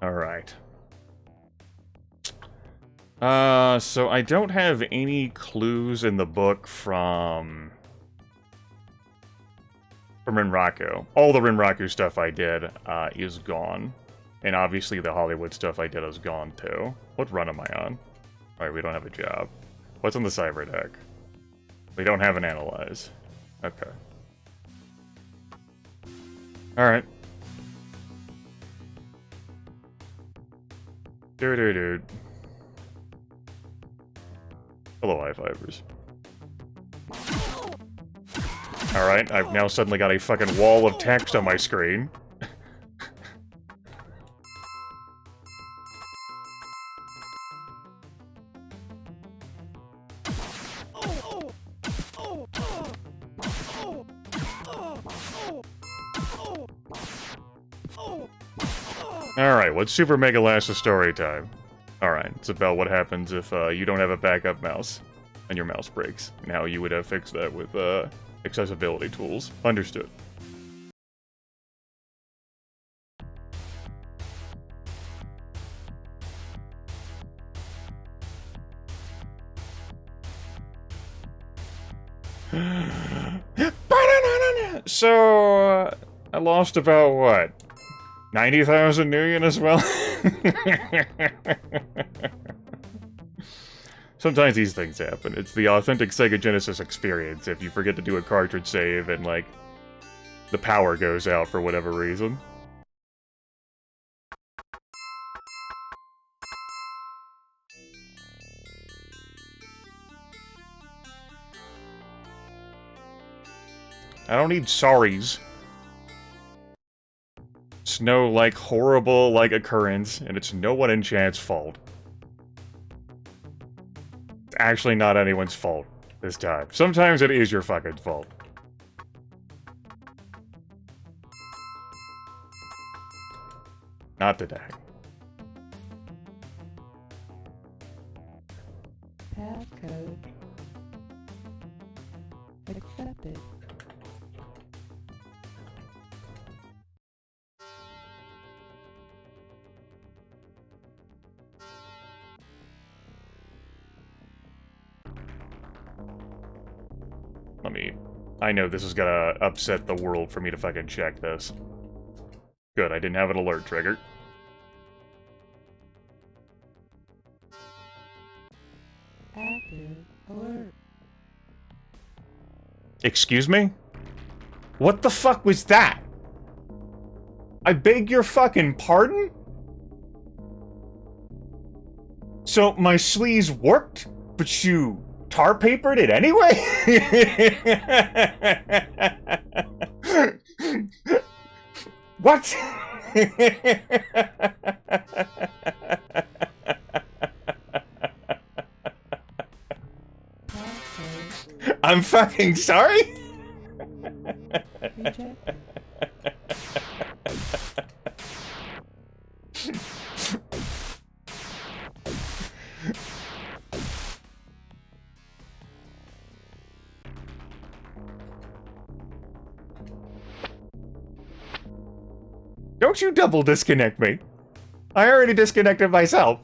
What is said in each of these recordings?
Alright. So I don't have any clues in the book from Rinraku. All the Rinraku stuff I did, is gone. And obviously the Hollywood stuff I did is gone, too. What run am I on? Alright, we don't have a job. What's on the cyber deck? We don't have an analyze. Okay. Alright. Dude. Hello, high-fivers. Alright, I've now suddenly got a fucking wall of text on my screen. Alright, what's Super Mega Lash's story time? Alright, it's about what happens if you don't have a backup mouse and your mouse breaks, and how you would have fixed that with accessibility tools. Understood. So, I lost about, what? 90,000 Nuyen as well? Sometimes these things happen. It's the authentic Sega Genesis experience if you forget to do a cartridge save and, like, the power goes out for whatever reason. I don't need sorries. It's no, like, horrible, like, occurrence, and it's no one in chat's fault. It's actually not anyone's fault this time. Sometimes it is your fucking fault. Not today. Passcode accepted. I know this is gonna upset the world for me to fucking check this. Good, I didn't have an alert triggered. Active alert. Excuse me? What the fuck was that? I beg your fucking pardon? So my sleeves worked, but you tar papered it anyway? What? I'm fucking sorry? Rejected. Don't you double disconnect me. I already disconnected myself.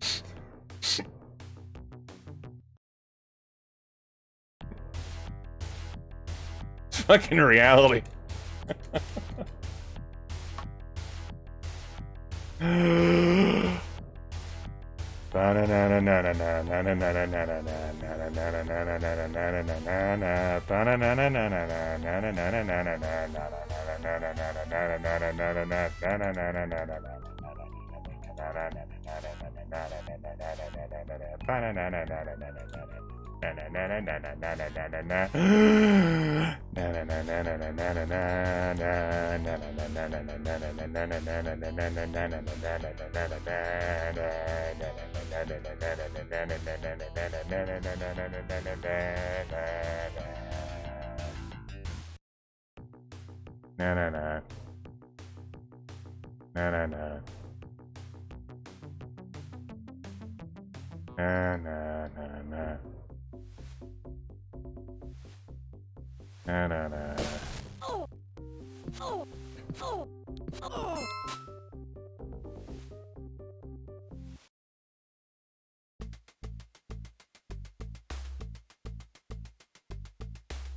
It's fucking reality.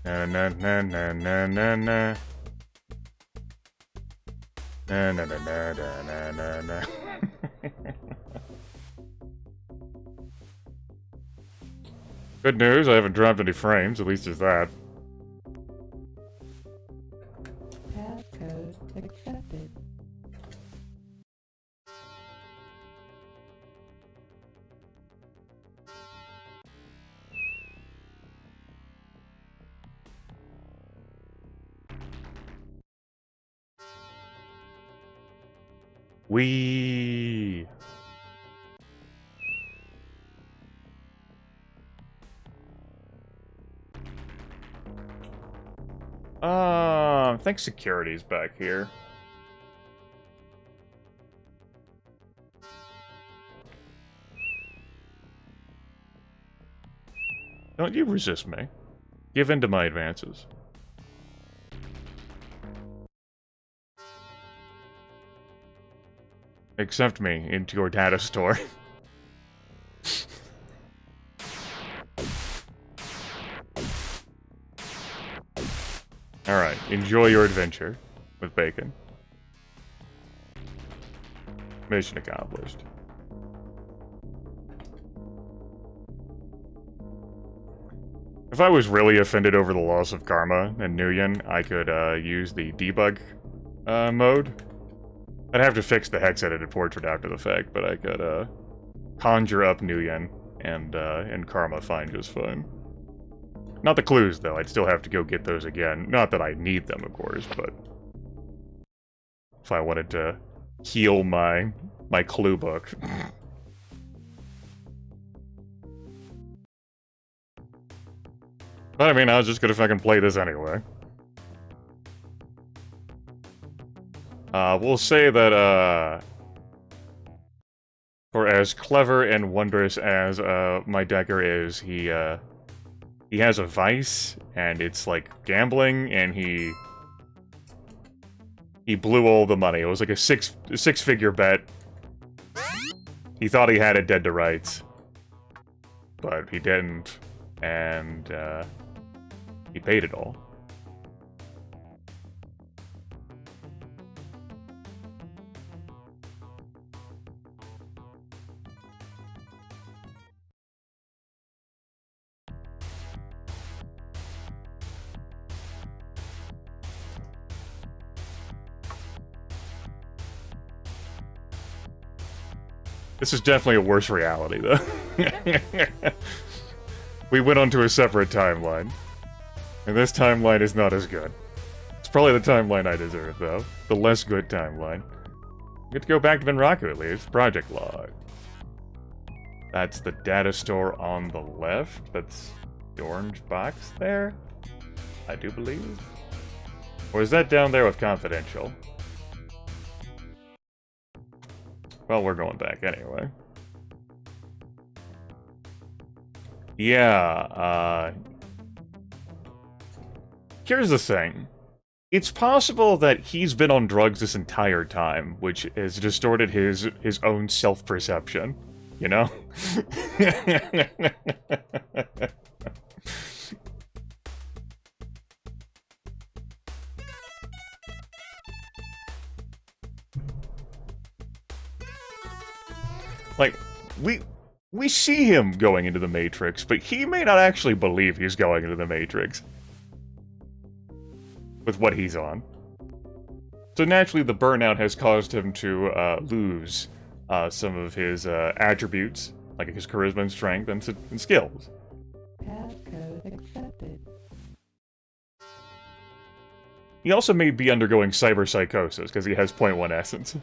Na na na na na na na. Na na na na na na na. Good news, I haven't dropped any frames, at least there's that. Passcode accepted. Wee. I think security's back here. Don't you resist me. Give in to my advances. Accept me into your data store. Alright, enjoy your adventure with bacon. Mission accomplished. If I was really offended over the loss of Karma and Nguyen, I could use the debug mode. I'd have to fix the hex-edited portrait after the fact, but I could conjure up Nguyen and Karma fine just fine. Not the clues, though. I'd still have to go get those again. Not that I need them, of course, but if I wanted to heal my clue book. But I mean, I was just gonna fucking play this anyway. We'll say that, for as clever and wondrous as, my Decker is, he has a vice, and it's like gambling, and he blew all the money. It was like a six-figure bet. He thought he had it dead to rights, but he didn't, and, he paid it all. This is definitely a worse reality, though. We went onto a separate timeline. And this timeline is not as good. It's probably the timeline I deserve, though. The less good timeline. Get to go back to Benraku, at least. Project log. That's the data store on the left. That's the orange box there, I do believe. Or is that down there with confidential? Well, we're going back anyway. Yeah, here's the thing. It's possible that he's been on drugs this entire time, which has distorted his own self-perception, you know? Like, we see him going into the Matrix, but he may not actually believe he's going into the Matrix with what he's on. So naturally, the burnout has caused him to lose some of his attributes, like his charisma and strength and skills. Passcode accepted. He also may be undergoing cyberpsychosis, because he has 0.1 essence.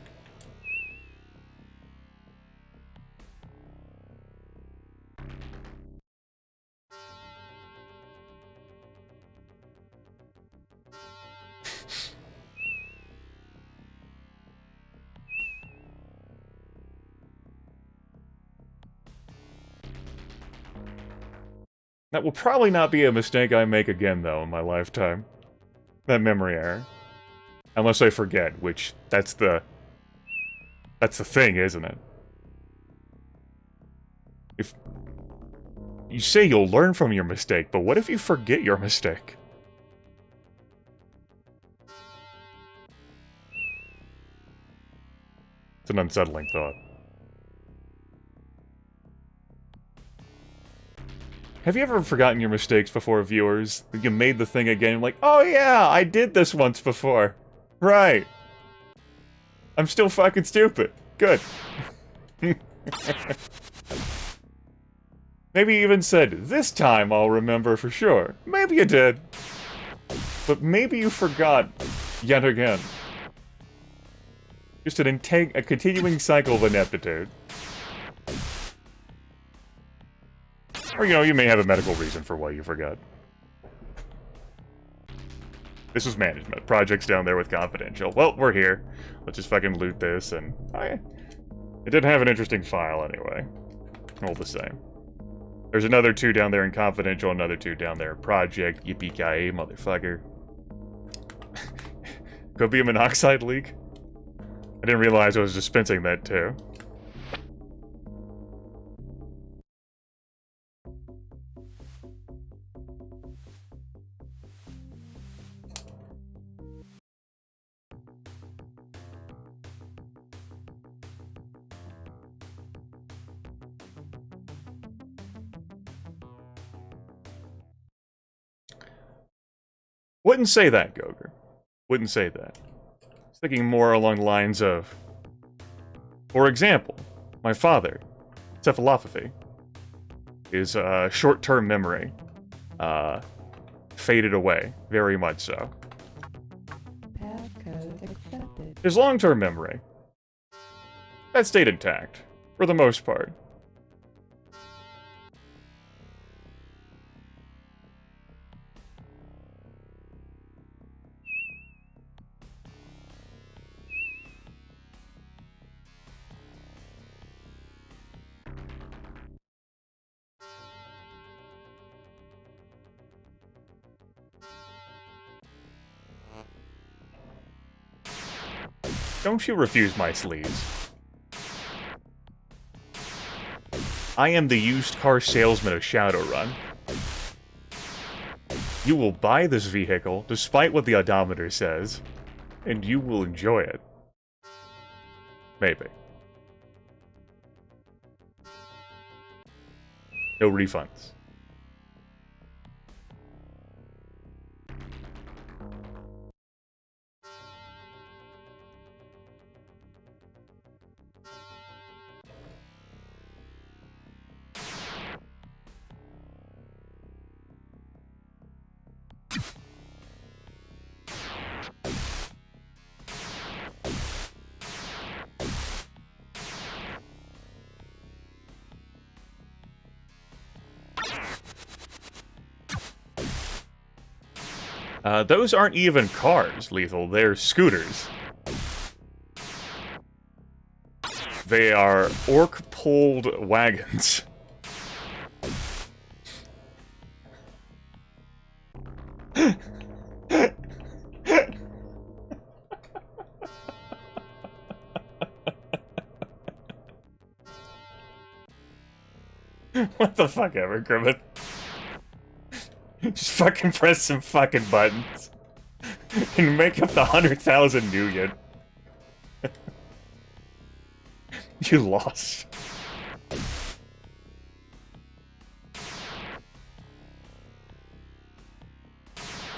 That will probably not be a mistake I make again, though, in my lifetime. That memory error. Unless I forget, which, that's the thing, isn't it? If... You say you'll learn from your mistake, but what if you forget your mistake? It's an unsettling thought. Have you ever forgotten your mistakes before, viewers? You made the thing again, like, oh yeah, I did this once before. Right. I'm still fucking stupid. Good. Maybe you even said, this time I'll remember for sure. Maybe you did. But maybe you forgot yet again. Just a continuing cycle of ineptitude. Or, you know, you may have a medical reason for why you forgot. This was management. Project's down there with confidential. Well, we're here. Let's just fucking loot this, and... it did have an interesting file, anyway. All the same. There's another 2 down there in confidential, another 2 down there in project. Yippee-ki-yay, motherfucker. Could be a monoxide leak. I didn't realize I was dispensing that, too. Wouldn't say that, Goger. Wouldn't say that. I was thinking more along the lines of... For example, my father, encephalopathy, his short-term memory faded away, very much so. Passcode accepted. His long-term memory, that stayed intact, for the most part. Don't you refuse my sleeves. I am the used car salesman of Shadowrun. You will buy this vehicle, despite what the odometer says, and you will enjoy it. Maybe. No refunds. Those aren't even cars, Lethal. They're scooters. They are orc-pulled wagons. What the fuck ever, Grimmett? Just fucking press some fucking buttons. And make up the 100,000 million. You lost.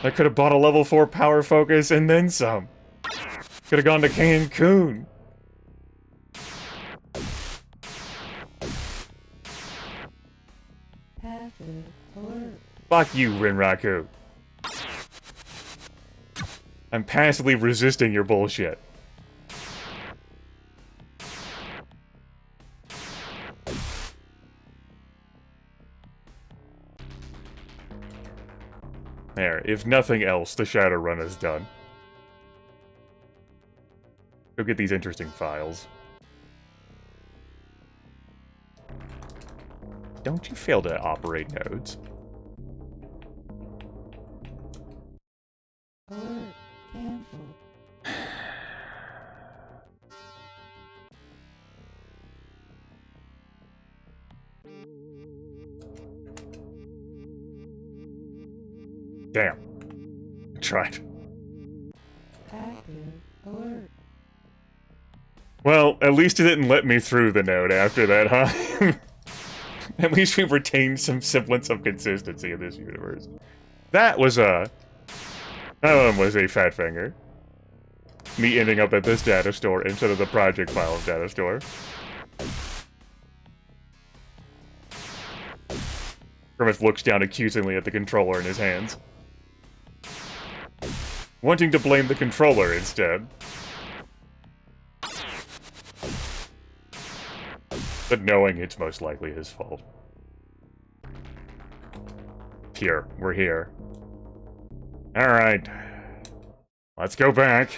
I could have bought a level 4 power focus and then some. Could have gone to Cancun. Passive alert. Fuck you, Rinraku. I'm passively resisting your bullshit. There, if nothing else, the Shadowrun is done. Go get these interesting files. Don't you fail to operate nodes. Alert. Cancel. Damn. I tried. Active alert. Well, at least it didn't let me through the node after that, huh? At least we retained some semblance of consistency in this universe. That was a... That one was a fat finger. Me ending up at this data store instead of the project file of data store. Grimmeth looks down accusingly at the controller in his hands. Wanting to blame the controller instead. But knowing it's most likely his fault. Here, we're here. Alright. Let's go back.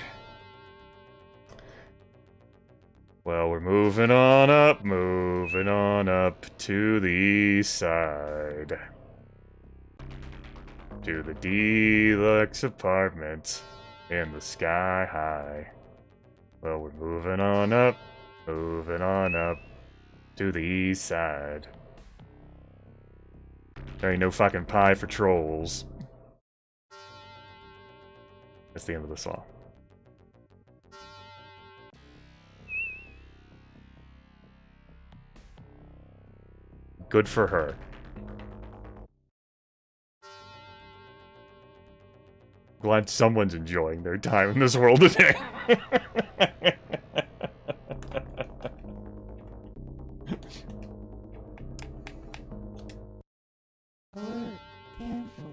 Well, we're moving on up to the east side. To the deluxe apartments in the sky high. Well, we're moving on up to the east side. There ain't no fucking pie for trolls. That's the end of the song. Good for her. Glad someone's enjoying their time in this world today. Alert. Cancel.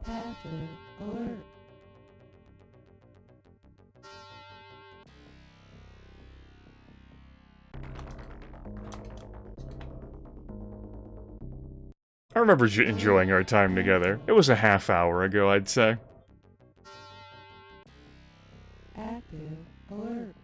Passive alert. I remember enjoying our time together. It was a half hour ago, I'd say. Active alert.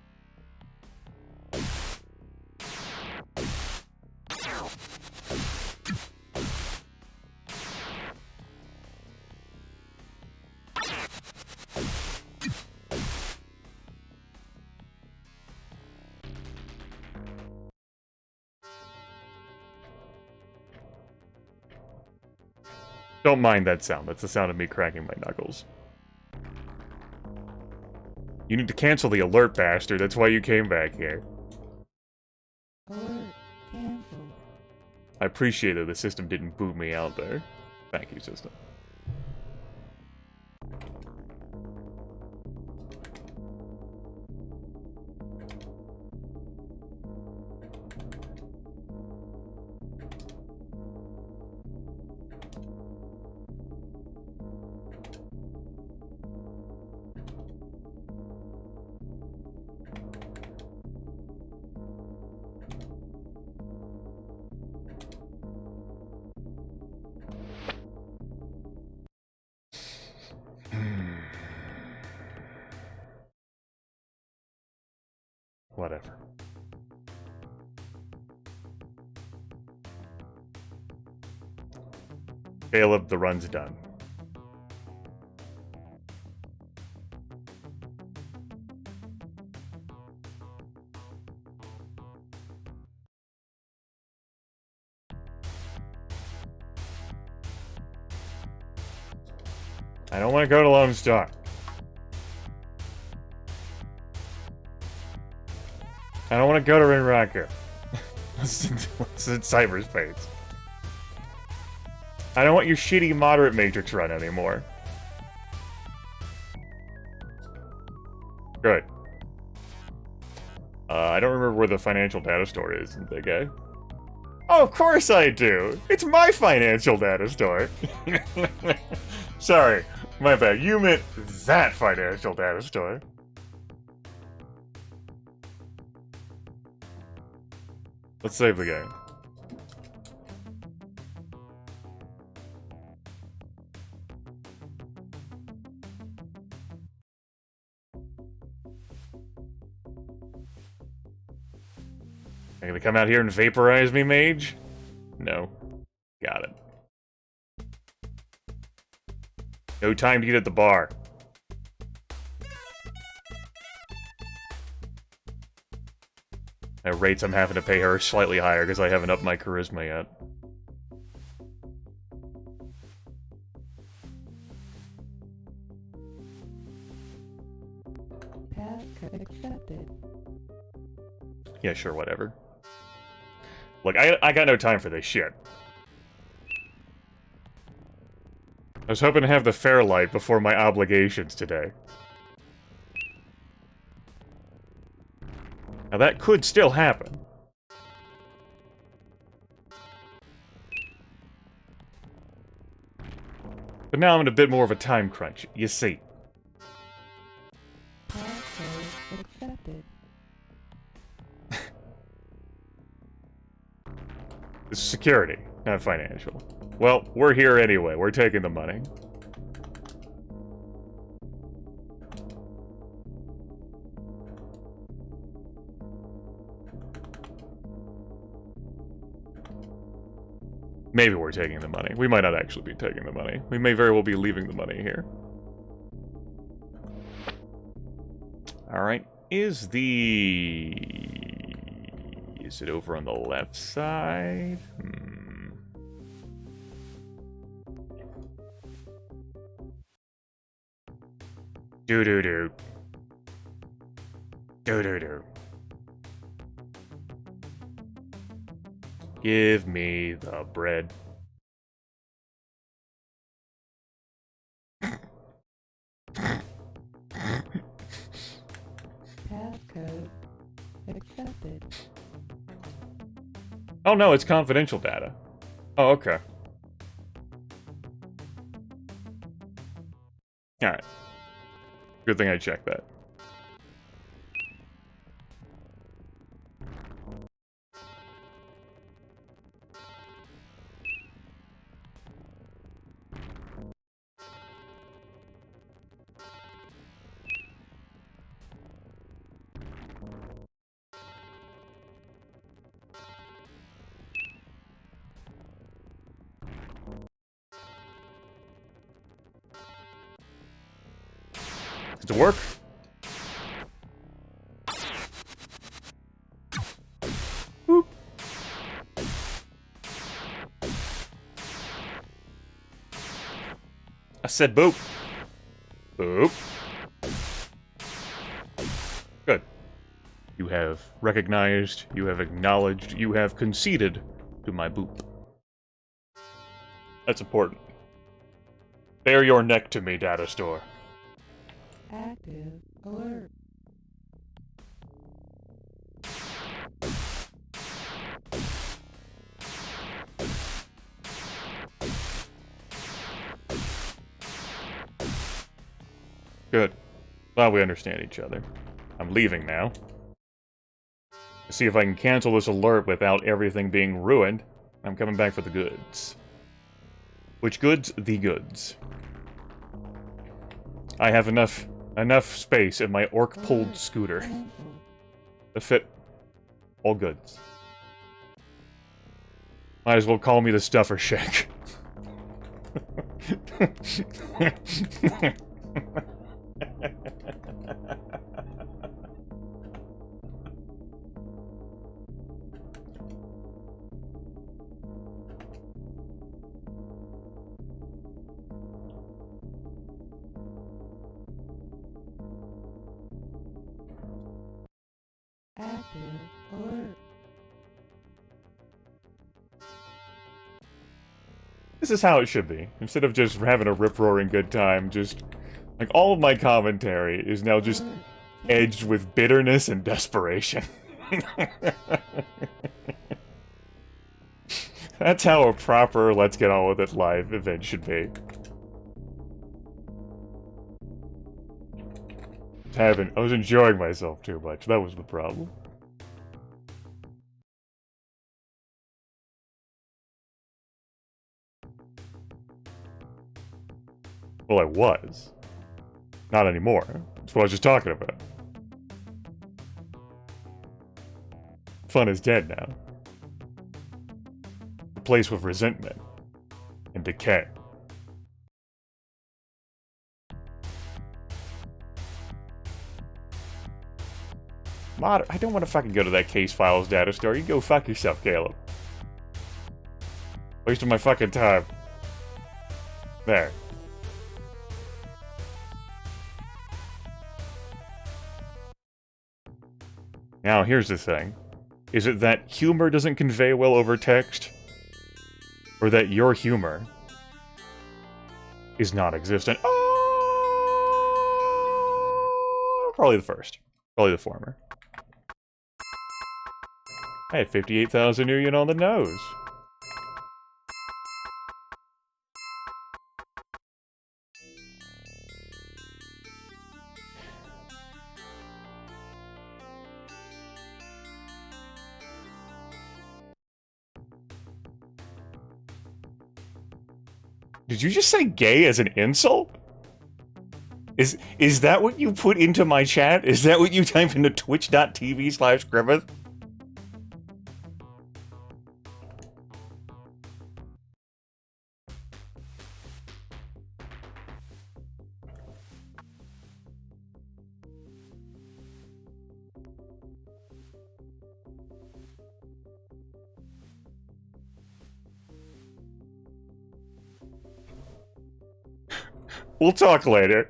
Don't mind that sound. That's the sound of me cracking my knuckles. You need to cancel the alert, bastard. That's why you came back here. Alert. Cancel. I appreciate that the system didn't boot me out there. Thank you, system. Whatever. Caleb, the run's done. I don't want to go to Lone Star. I don't want to go to Rinraku. Let's in cyberspace. I don't want your shitty moderate matrix run anymore. Good. I don't remember where the financial data store is, big guy. Oh, of course I do! It's my financial data store! Sorry, my bad. You meant that financial data store. Let's save the game. Are you gonna come out here and vaporize me, mage? No. Got it. No time to get at the bar. At rates I'm having to pay her slightly higher because I haven't upped my charisma yet. Passcode accepted. Yeah, sure, whatever. Look, I got no time for this shit. I was hoping to have the Fairlight before my obligations today. Now that could still happen. But now I'm in a bit more of a time crunch, you see. Passcode accepted. It's security, not financial. Well, we're here anyway. We're taking the money. Maybe we're taking the money. We might not actually be taking the money. We may very well be leaving the money here. Alright. Is it over on the left side? Do-do-do. Do-do-do. Give me the bread. Passcode accepted. Oh no, it's confidential data. Oh, okay. Alright. Good thing I checked that. Does it work? Boop. I said boop. Boop. Good. You have recognized, you have acknowledged, you have conceded to my boop. That's important. Bare your neck to me, data store. Active alert. Good. Glad we understand each other. I'm leaving now. To see if I can cancel this alert without everything being ruined. I'm coming back for the goods. Which goods? The goods. I have enough space in my orc-pulled scooter to fit all goods. Might as well call me the Stuffer Shack. Active alert. This is how it should be. Instead of just having a rip-roaring good time, just... like, all of my commentary is now just edged with bitterness and desperation. That's how a proper let's get on with it live event should be. I was enjoying myself too much. That was the problem. Well, I was. Not anymore. That's what I was just talking about. Fun is dead now. Replaced with resentment and decay. I don't want to fucking go to that case files data store. You go fuck yourself, Caleb. Wasting my fucking time. There. Now, here's the thing. Is it that humor doesn't convey well over text? Or that your humor is non-existent? Oh, probably the first. Probably the former. Hey, 58,000 million on the nose. Did you just say gay as an insult? Is that what you put into my chat? Is that what you type into twitch.tv/Griffith? We'll talk later.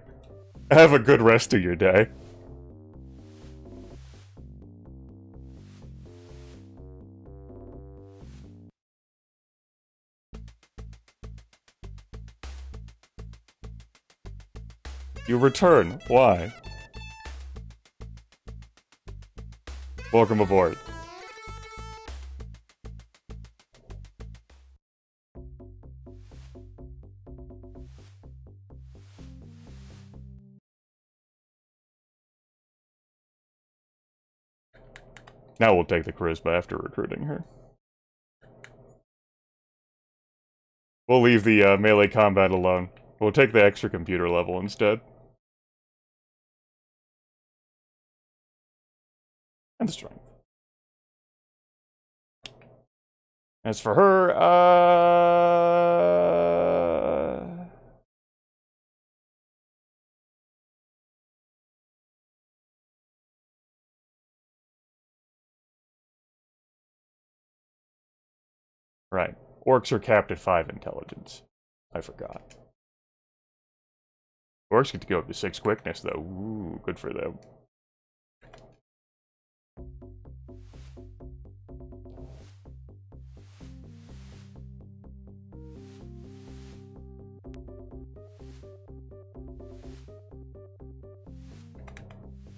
Have a good rest of your day. You return. Why? Welcome aboard. Now we'll take the charisma after recruiting her. We'll leave the melee combat alone. We'll take the extra computer level instead. And the strength. As for her, right. Orcs are capped at 5 intelligence. I forgot. Orcs get to go up to 6 quickness, though. Ooh, good for them.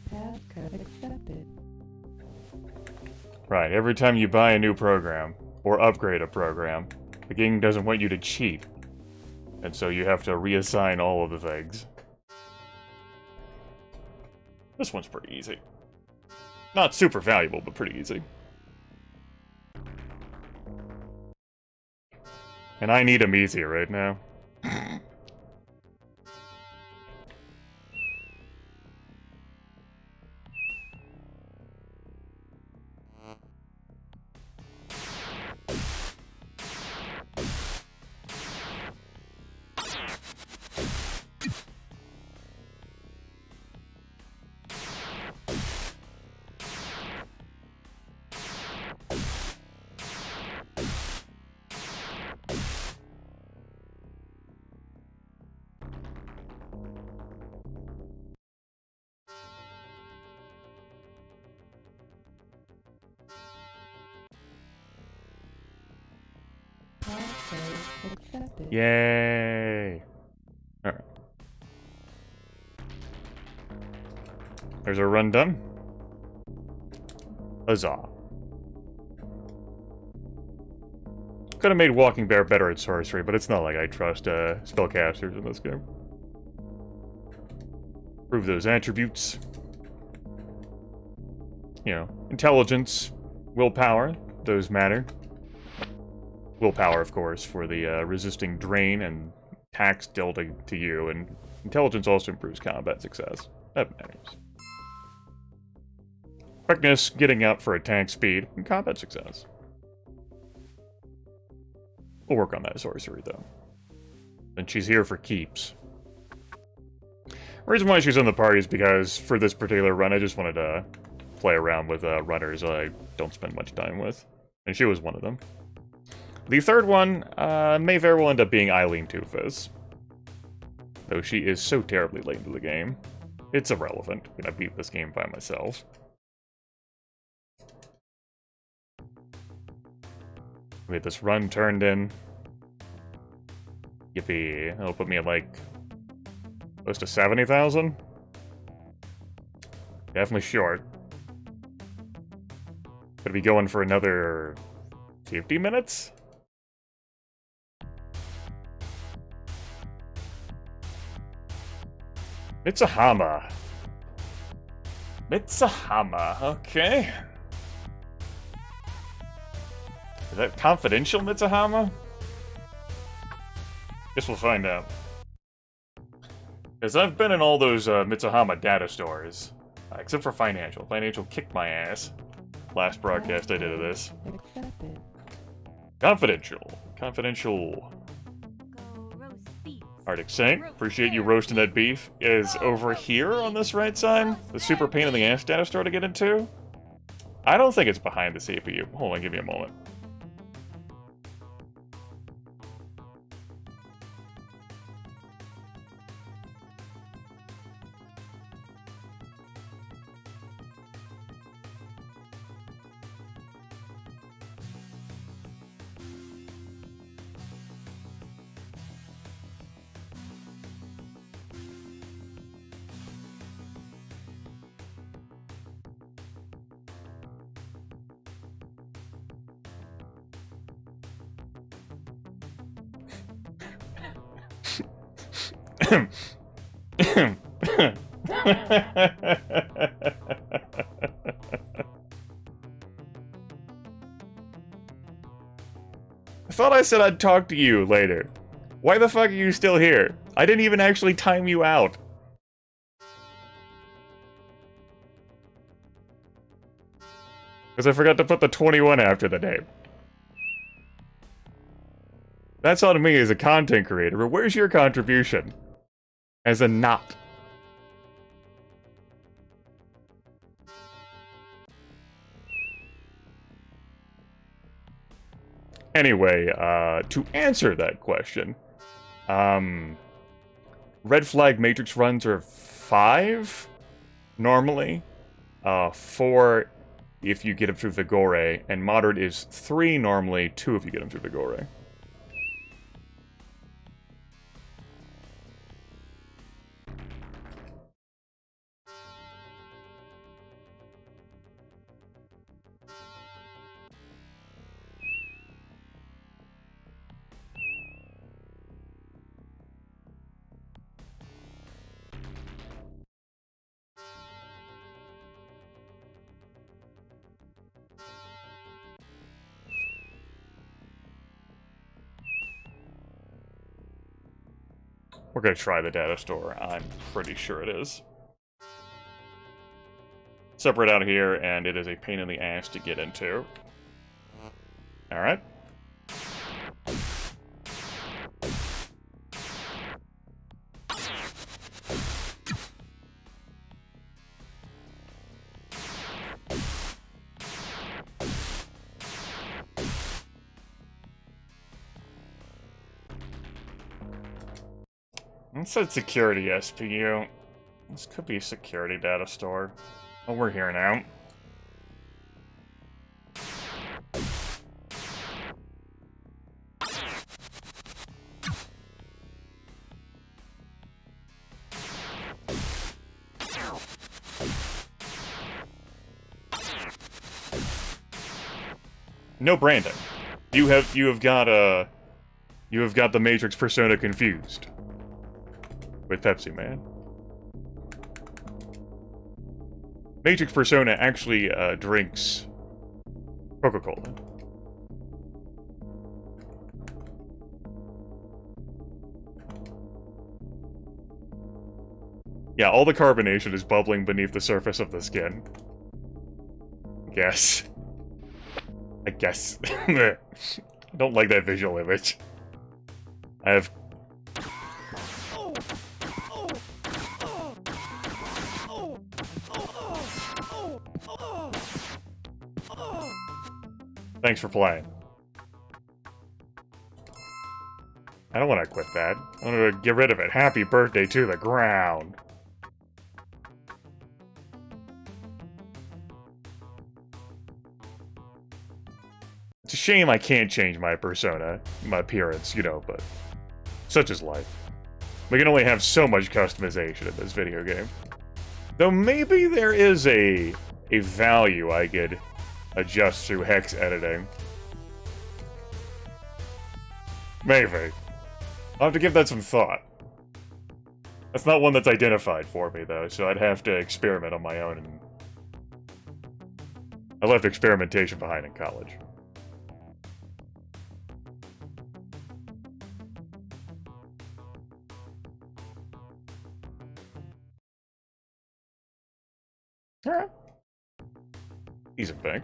Passcode accepted. Right, every time you buy a new program, or upgrade a program, the game doesn't want you to cheat. And so you have to reassign all of the things. This one's pretty easy. Not super valuable, but pretty easy. And I need them easier right now. Passcode accepted. Yay! Alright. There's our run done. Huzzah. Could have made Walking Bear better at sorcery, but it's not like I trust spellcasters in this game. Prove those attributes. You know, intelligence, willpower, those matter. Willpower, of course, for the resisting drain and tax dealt to you, and intelligence also improves combat success. That matters. Quickness, getting up for attack speed, and combat success. We'll work on that sorcery, though. And she's here for keeps. The reason why she's in the party is because, for this particular run, I just wanted to play around with runners I don't spend much time with. And she was one of them. The third one may very well end up being Eileen Two-Face. Though she is so terribly late into the game. It's irrelevant. I beat this game by myself. We had this run turned in. Yippee. That'll put me at like close to 70,000. Definitely short. Gonna be going for another 50 minutes? Mitsahama. Mitsahama, okay. Is that confidential, Mitsahama? Guess we'll find out. Because I've been in all those Mitsahama data stores. Except for Financial. Financial kicked my ass. Last broadcast I did of this. Accepted. Confidential. Confidential. Arctic Saint, appreciate you roasting that beef. Is over here on this right side the super pain in the ass data store to get into? I don't think it's behind the CPU. Hold on, give me a moment. I thought I said I'd talk to you later. Why the fuck are you still here? I didn't even actually time you out. Because I forgot to put the 21 after the name. That's on me as a content creator, but where's your contribution? As a not. Anyway, to answer that question, red flag matrix runs are 5 normally, 4 if you get them through Vigore, and moderate is 3 normally, 2 if you get them through Vigore. We're gonna try the data store. I'm pretty sure it is. Separate out here, and it is a pain in the ass to get into. Alright. It said security SPU. This could be a security data store. Oh, we're here now. No, Brandon. You have got the Matrix persona confused with Pepsi Man. Matrix persona actually drinks Coca-Cola. Yeah, all the carbonation is bubbling beneath the surface of the skin. I guess. I don't like that visual image. I have... Thanks for playing. I don't want to quit that. I want to get rid of it. Happy birthday to the ground. It's a shame I can't change my persona, my appearance, you know, but such is life. We can only have so much customization in this video game. Though maybe there is a value I could adjust through hex editing. Maybe. I'll have to give that some thought. That's not one that's identified for me, though, so I'd have to experiment on my own. And I left experimentation behind in college. Alright. Decent bank.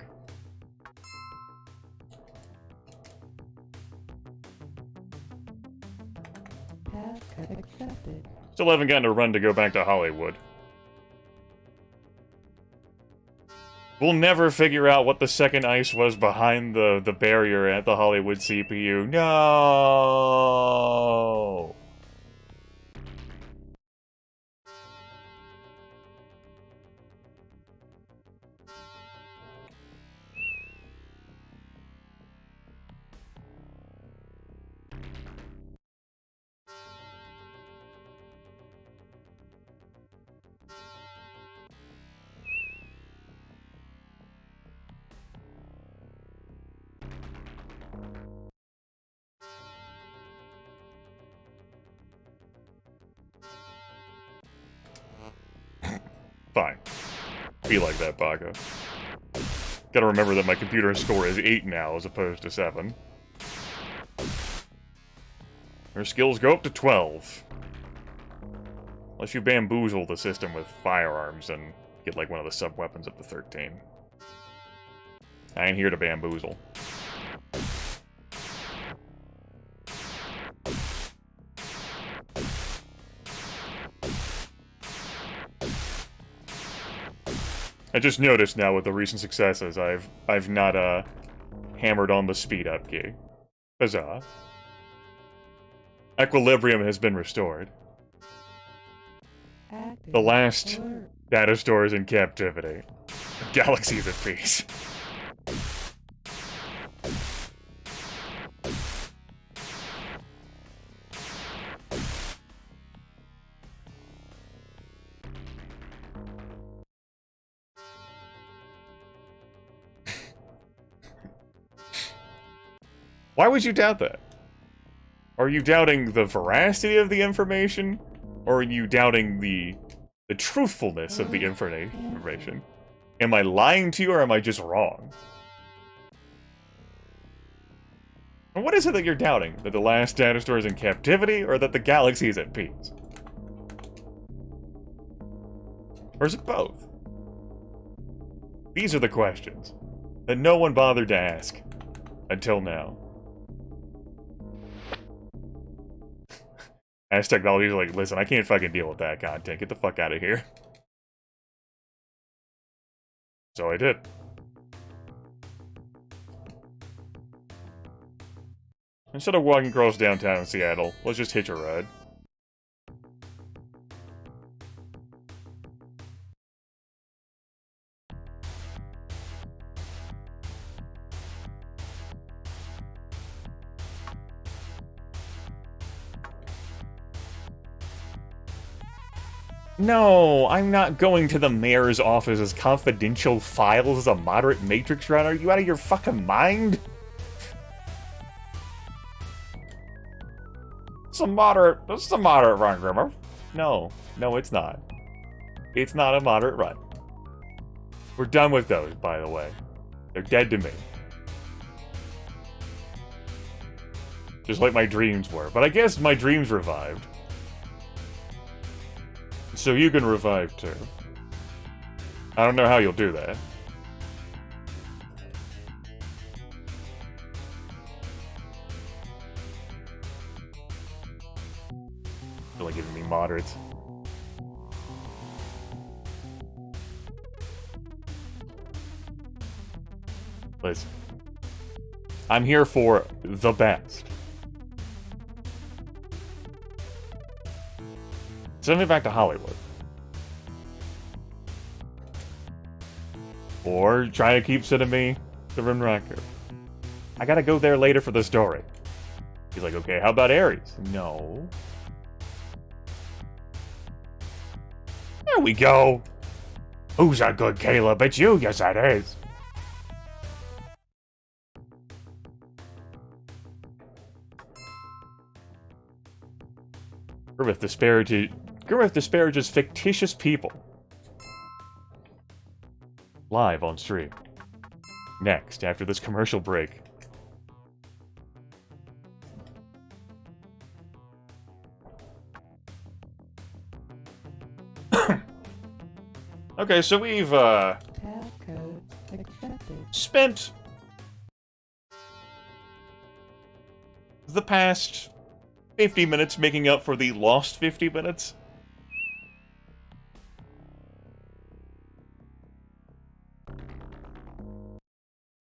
Passcode accepted. Still haven't gotten a run to go back to Hollywood. We'll never figure out what the second ice was behind the barrier at the Hollywood CPU. No! Fine. Be like that, Baco. Gotta remember that my computer score is 8 now, as opposed to 7. Her skills go up to 12. Unless you bamboozle the system with firearms and get like one of the sub-weapons up to 13. I ain't here to bamboozle. I just noticed now with the recent successes, I've not hammered on the speed up key. Huzzah. Equilibrium has been restored. Active The last alert. data store is in captivity. Galaxies at peace. Why would you doubt that? Are you doubting the veracity of the information? Or are you doubting the truthfulness of the information? Am I lying to you or am I just wrong? And what is it that you're doubting? That the last data store is in captivity or that the galaxy is at peace? Or is it both? These are the questions that no one bothered to ask until now. As technology's like, listen, I can't fucking deal with that content. Get the fuck out of here. So I did. Instead of walking across downtown Seattle, let's just hitch a ride. No, I'm not going to the mayor's office as confidential files as a moderate matrix run. Are you out of your fucking mind? This is a moderate run, Grimmer. No, it's not. It's not a moderate run. We're done with those, by the way. They're dead to me. Just like my dreams were. But I guess my dreams revived. So you can revive too. I don't know how you'll do that. Feel like giving me moderates. Listen. I'm here for the best. Send me back to Hollywood. Or try to keep sending me to Rinraku. I gotta go there later for the story. He's like, okay, how about Ares? No. There we go. Who's a good Caleb? It's you, yes it is. Grimmeth disparages fictitious people. Live on stream. Next, after this commercial break. Okay, so we've, Passcode accepted. spent the past 50 minutes making up for the lost 50 minutes.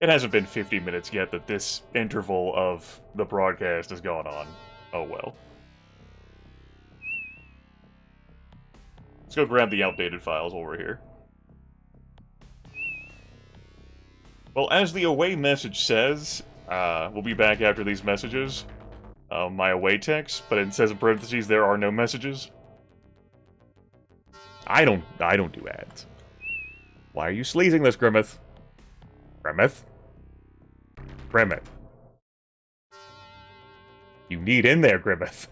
It hasn't been 50 minutes yet that this interval of the broadcast has gone on. Oh well. Let's go grab the outdated files while we're here. Well, as the away message says, we'll be back after these messages. My away text, but it says in parentheses there are no messages. I don't do ads. Why are you sleazing this, Grimmeth? Grimmeth? Grimmeth. You need in there, Grimmeth.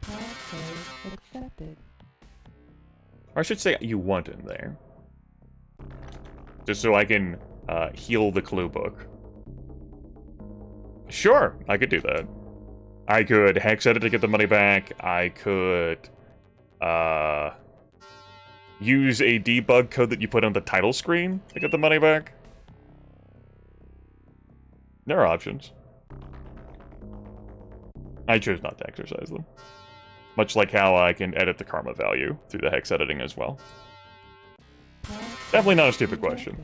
Passcode accepted. Or I should say you want in there. Just so I can heal the clue book. Sure, I could do that. I could hex edit to get the money back. I could use a debug code that you put on the title screen to get the money back. There are options. I chose not to exercise them. Much like how I can edit the karma value through the hex editing as well. Definitely not a stupid question.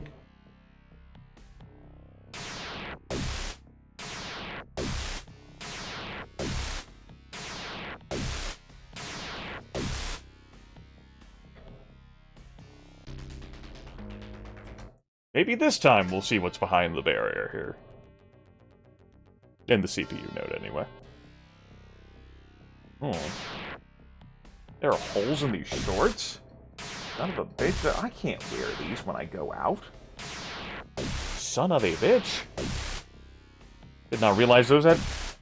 Maybe this time we'll see what's behind the barrier here. In the CPU node, anyway. Oh. There are holes in these shorts? Son of a bitch, I can't wear these when I go out. Son of a bitch. Did not realize those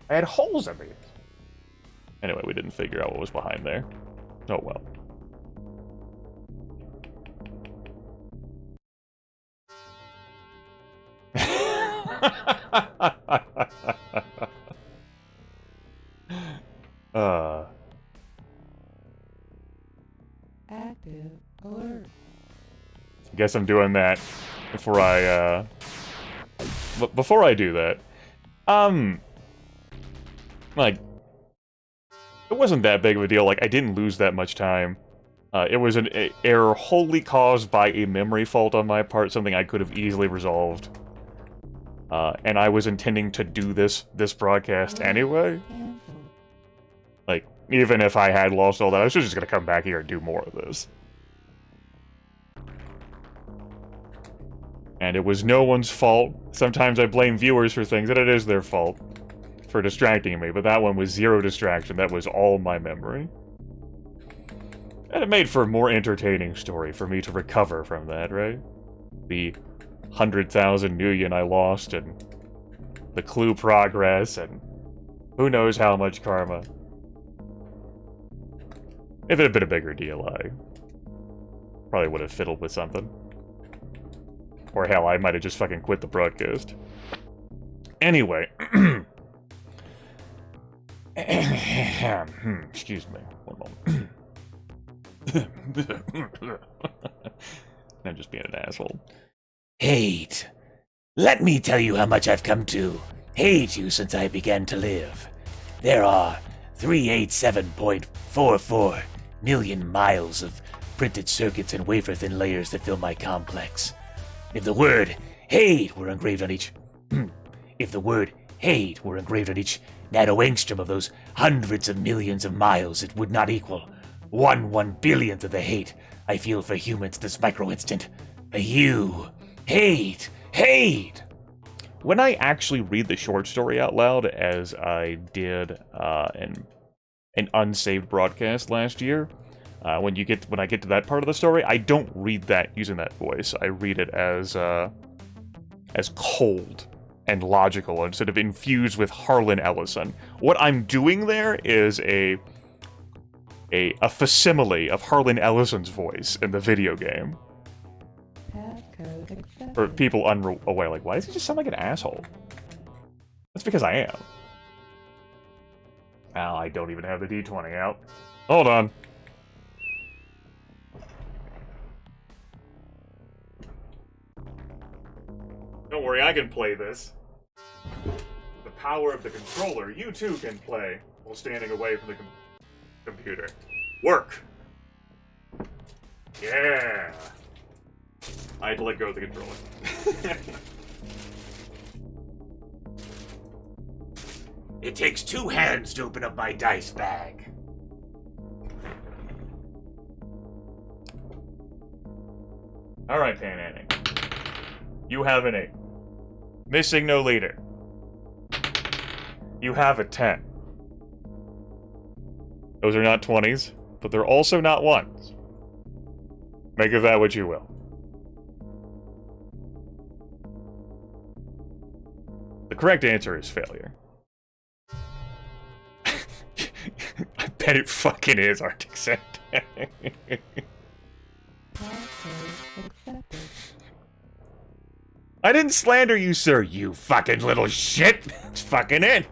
had holes in these. Anyway, we didn't figure out what was behind there. Oh well. Active alert. I guess I'm doing that before I, before I do that, like, it wasn't that big of a deal. Like, I didn't lose that much time. It was an error wholly caused by a memory fault on my part, something I could have easily resolved. And I was intending to do this broadcast anyway. Cancelled. Like, even if I had lost all that, I was just gonna come back here and do more of this. And it was no one's fault. Sometimes I blame viewers for things, and it is their fault for distracting me, but that one was zero distraction. That was all my memory. And it made for a more entertaining story for me to recover from that, right? The 100,000 million I lost, and the clue progress, and who knows how much karma. If it had been a bigger deal, I probably would have fiddled with something. Or hell, I might have just fucking quit the broadcast. Anyway. Excuse me. One moment. I'm just being an asshole. Hate. Let me tell you how much I've come to hate you since I began to live. There are 387.44 million miles of printed circuits and wafer-thin layers that fill my complex. If the word hate were engraved on each... if the word hate were engraved on each nano-angstrom of those hundreds of millions of miles, it would not equal 1/1 billionth of the hate I feel for humans this micro-instant. But you... hate! Hate! When I actually read the short story out loud, as I did an unsaved broadcast last year, when I get to that part of the story, I don't read that using that voice. I read it as cold and logical instead of infused with Harlan Ellison. What I'm doing there is a facsimile of Harlan Ellison's voice in the video game. Passcode accepted. For people unaware, like, why does he just sound like an asshole? That's because I am. Now I don't even have the D20 out. Hold on. Don't worry, I can play this. The power of the controller, you too can play while standing away from the computer. Work! Yeah! I had to let go of the controller. It takes 2 hands to open up my dice bag. Alright, Pananning. You have an 8. Missing no leader. You have a 10. Those are not 20s, but they're also not 1s. Make of that what you will. The correct answer is failure. I bet it fucking is, Arctic Sand. Passcode accepted. I didn't slander you, sir, you fucking little shit! It's fucking in!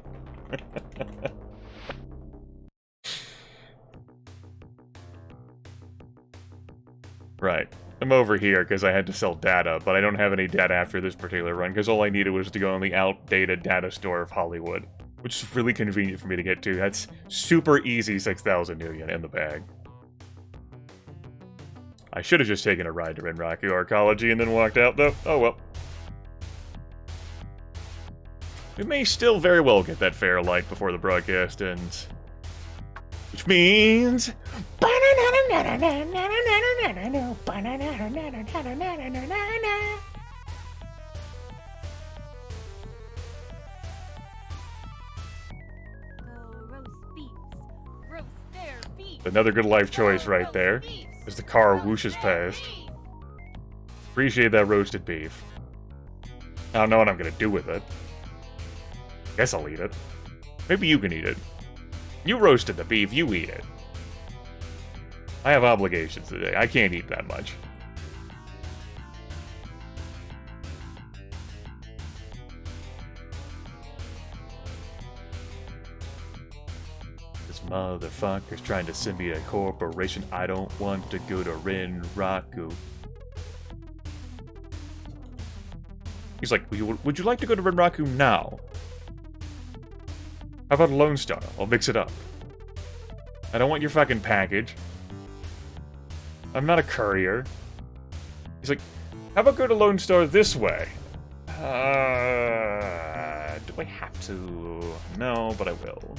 Right. I'm over here because I had to sell data, but I don't have any data after this particular run because all I needed was to go in the outdated data store of Hollywood, which is really convenient for me to get to. That's super easy 6,000 million in the bag. I should have just taken a ride to Renraku Arcology and then walked out, though. Oh well. We may still very well get that Fairlight before the broadcast ends. Which means... Another good life choice right there, as the car whooshes past. Appreciate that roasted beef. I don't know what I'm gonna do with it. Guess I'll eat it. Maybe you can eat it. You roasted the beef, you eat it. I have obligations today. I can't eat that much. This motherfucker's trying to send me a corporation. I don't want to go to Renraku. He's like, would you like to go to Renraku now? How about Lone Star? I'll mix it up. I don't want your fucking package. I'm not a courier. He's like, how about go to Lone Star this way? Do I have to? No, but I will.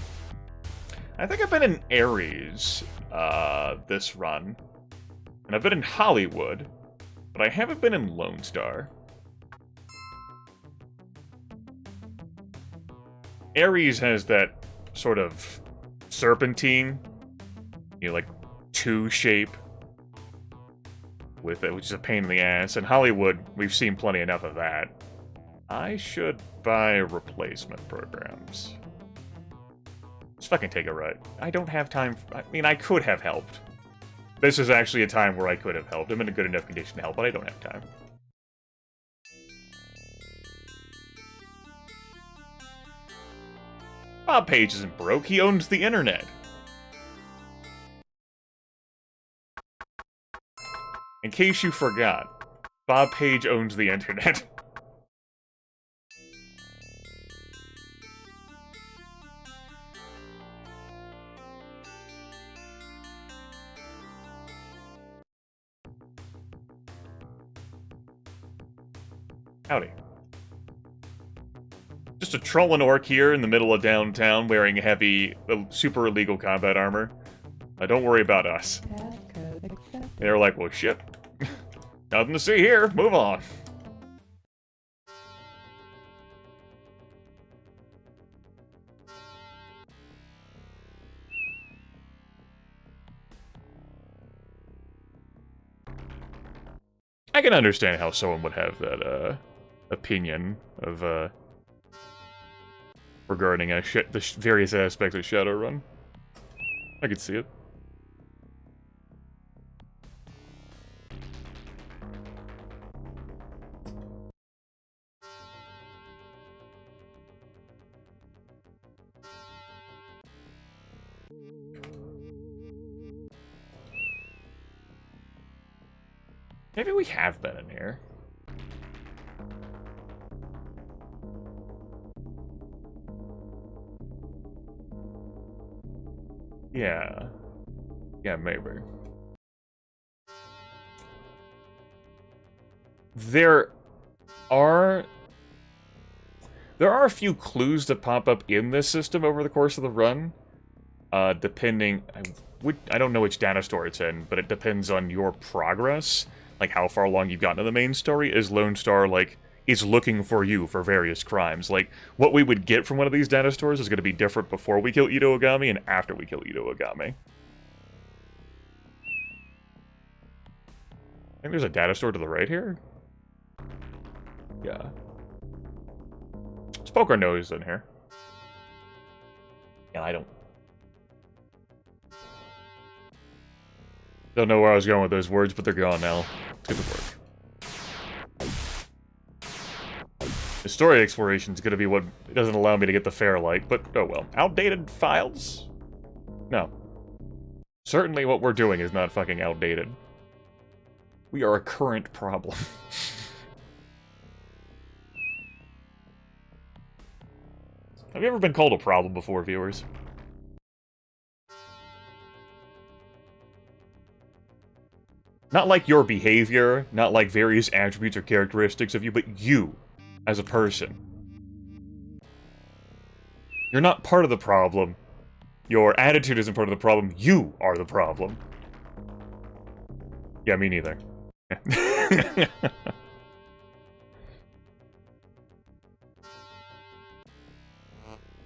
I think I've been in Ares, this run. And I've been in Hollywood, but I haven't been in Lone Star. Ares has that sort of serpentine, like 2 shape with it, which is a pain in the ass. In Hollywood, we've seen plenty enough of that. I should buy replacement programs. Let's fucking take a ride. I don't have time. I mean, I could have helped. This is actually a time where I could have helped. I'm in a good enough condition to help, but I don't have time. Bob Page isn't broke, he owns the internet. In case you forgot, Bob Page owns the internet. Howdy. Just a trolling orc here in the middle of downtown wearing heavy, super illegal combat armor. Don't worry about us. Passcode accepted. They're like, well, shit. Nothing to see here. Move on. I can understand how someone would have that, opinion of, regarding the various aspects of Shadowrun. I could see it. Maybe we have been in here. Yeah. Yeah, maybe. There are a few clues that pop up in this system over the course of the run. Depending... I don't know which data store it's in, but it depends on your progress. Like, how far along you've gotten in the main story. Is Lone Star, like, is looking for you for various crimes. Like, what we would get from one of these data stores is going to be different before we kill Ito Ogami and after we kill Ito Ogami. I think there's a data store to the right here. Yeah. Let's poke our nose in here. Yeah, I don't know where I was going with those words, but they're gone now. Let's get to work. The story exploration is going to be what doesn't allow me to get the Fairlight, but oh well. Outdated files? No. Certainly what we're doing is not fucking outdated. We are a current problem. Have you ever been called a problem before, viewers? Not like your behavior, not like various attributes or characteristics of you, but you, as a person. You're not part of the problem. Your attitude isn't part of the problem. You are the problem. Yeah, me neither.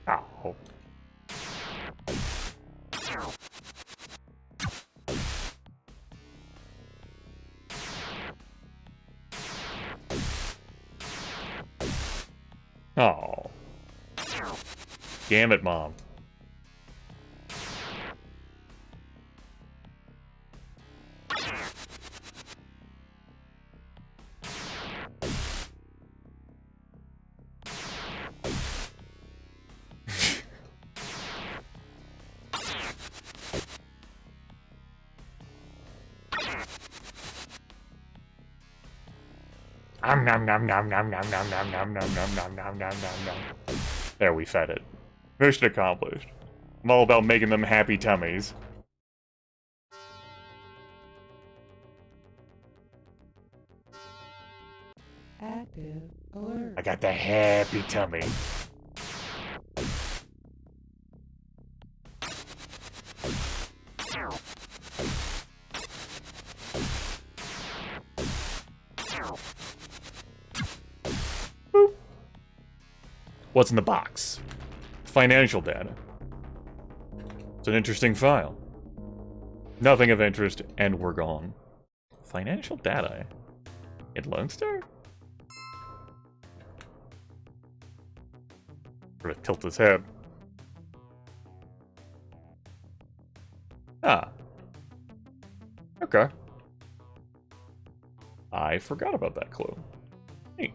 Ow. Oh. Damn it, Mom. There, we fed it. Mission accomplished. I'm all about making them happy tummies. Active alert. I got the happy tummy. Boop. What's in the box? Financial data. It's an interesting file. Nothing of interest, and we're gone. Financial data? In Lone Star? Sort of tilt his head. Ah. Okay. I forgot about that clue. Neat.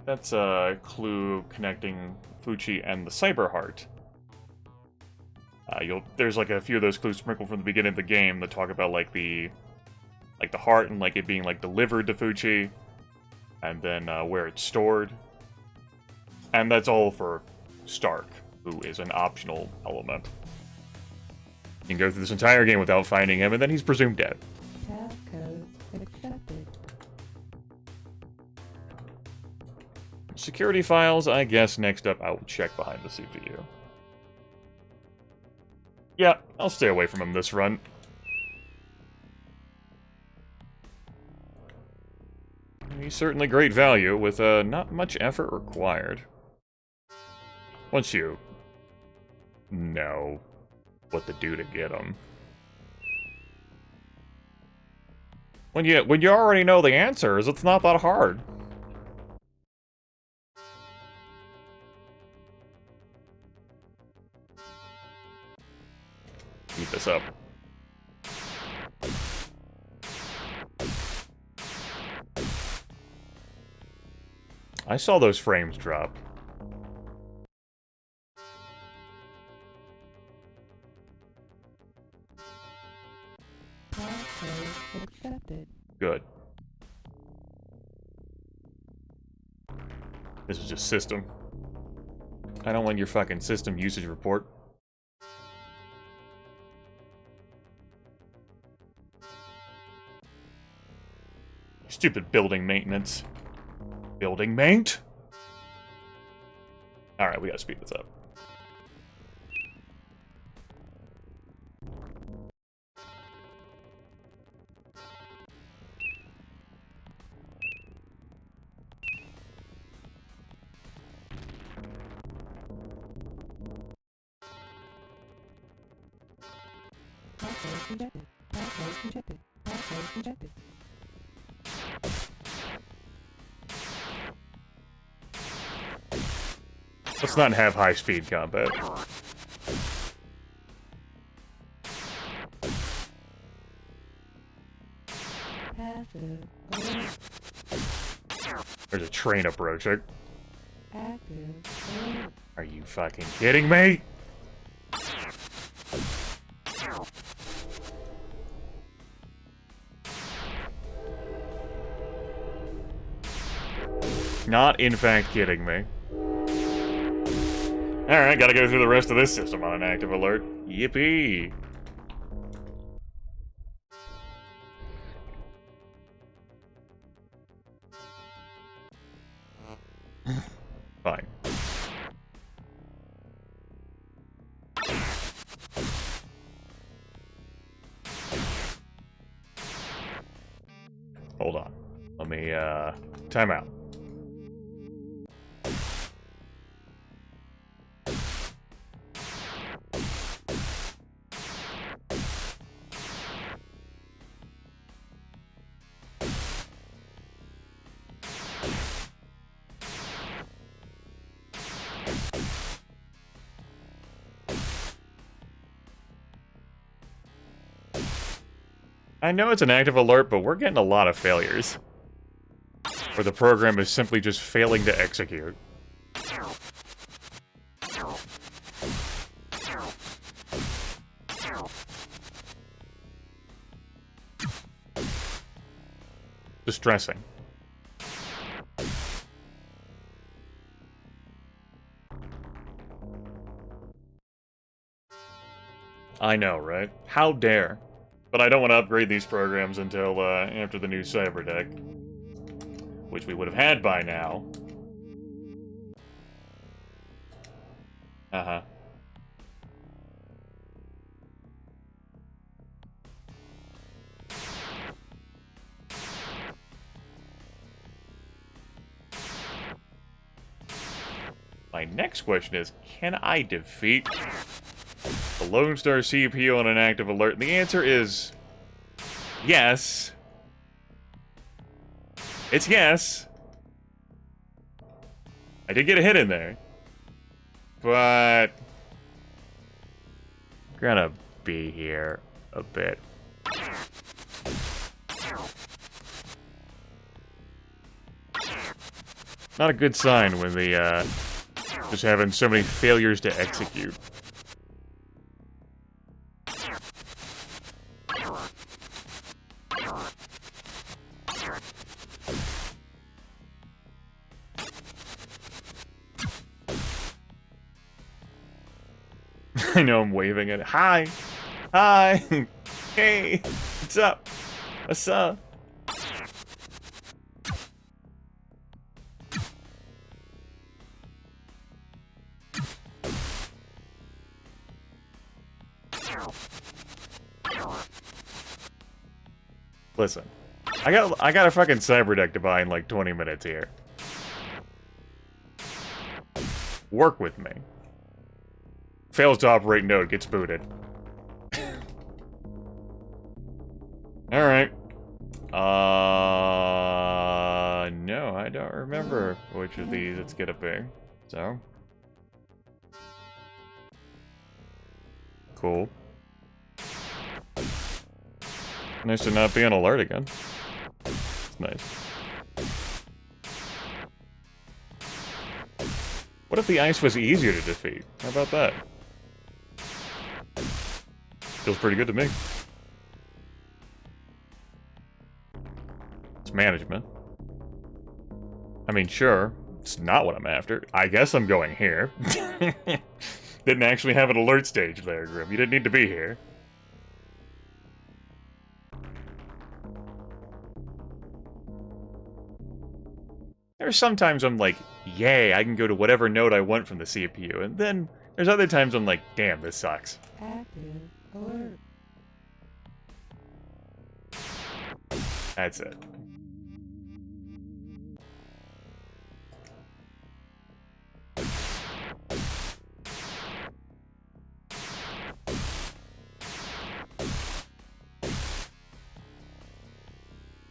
That's a clue connecting Fuchi and the Cyber Heart. There's like a few of those clues sprinkled from the beginning of the game that talk about like the heart and like it being like delivered to Fuchi, and then where it's stored. And that's all for Stark, who is an optional element. You can go through this entire game without finding him, and then he's presumed dead. Passcode accepted. Security files, I guess next up I will check behind the CPU. Yeah, I'll stay away from him this run. He's certainly great value, with not much effort required. Once you know what to do to get him. When you already know the answers, it's not that hard. Keep this up. I saw those frames drop. Passcode accepted. Good. This is just system. I don't want your fucking system usage report. Stupid building maintenance. Building maint? Alright, we gotta speed this up. Passcode rejected. Passcode rejected. Passcode rejected. Let's not have high-speed combat. Passive alert. There's a train approaching. Active alert. Are you fucking kidding me? Not, in fact, kidding me. Alright, gotta go through the rest of this system on an active alert. Yippee! Fine. Hold on. Let me, time out. I know it's an active alert, but we're getting a lot of failures. Where the program is simply just failing to execute. Distressing. I know, right? How dare. But I don't want to upgrade these programs until after the new cyber deck, which we would have had by now. Uh-huh. My next question is, can I defeat the Lone Star CPU on an active alert? And the answer is yes. It's yes. I did get a hit in there. But I'm gonna be here a bit. Not a good sign when the just having so many failures to execute. I know I'm waving at it. Hi! Hi! Hey! What's up? What's up? Listen, I got a fucking cyber deck to buy in like 20 minutes here. Work with me. Fails to operate node, gets booted. Alright. No, I don't remember which of these it's gonna be. So. Cool. Nice to not be on alert again. It's nice. What if the ice was easier to defeat? How about that? Feels pretty good to me. It's management. I mean, sure, it's not what I'm after. I guess I'm going here. Didn't actually have an alert stage there, Grim. You didn't need to be here. There's sometimes I'm like, yay, I can go to whatever node I want from the CPU, and then there's other times I'm like, damn, this sucks. Active alert. That's it.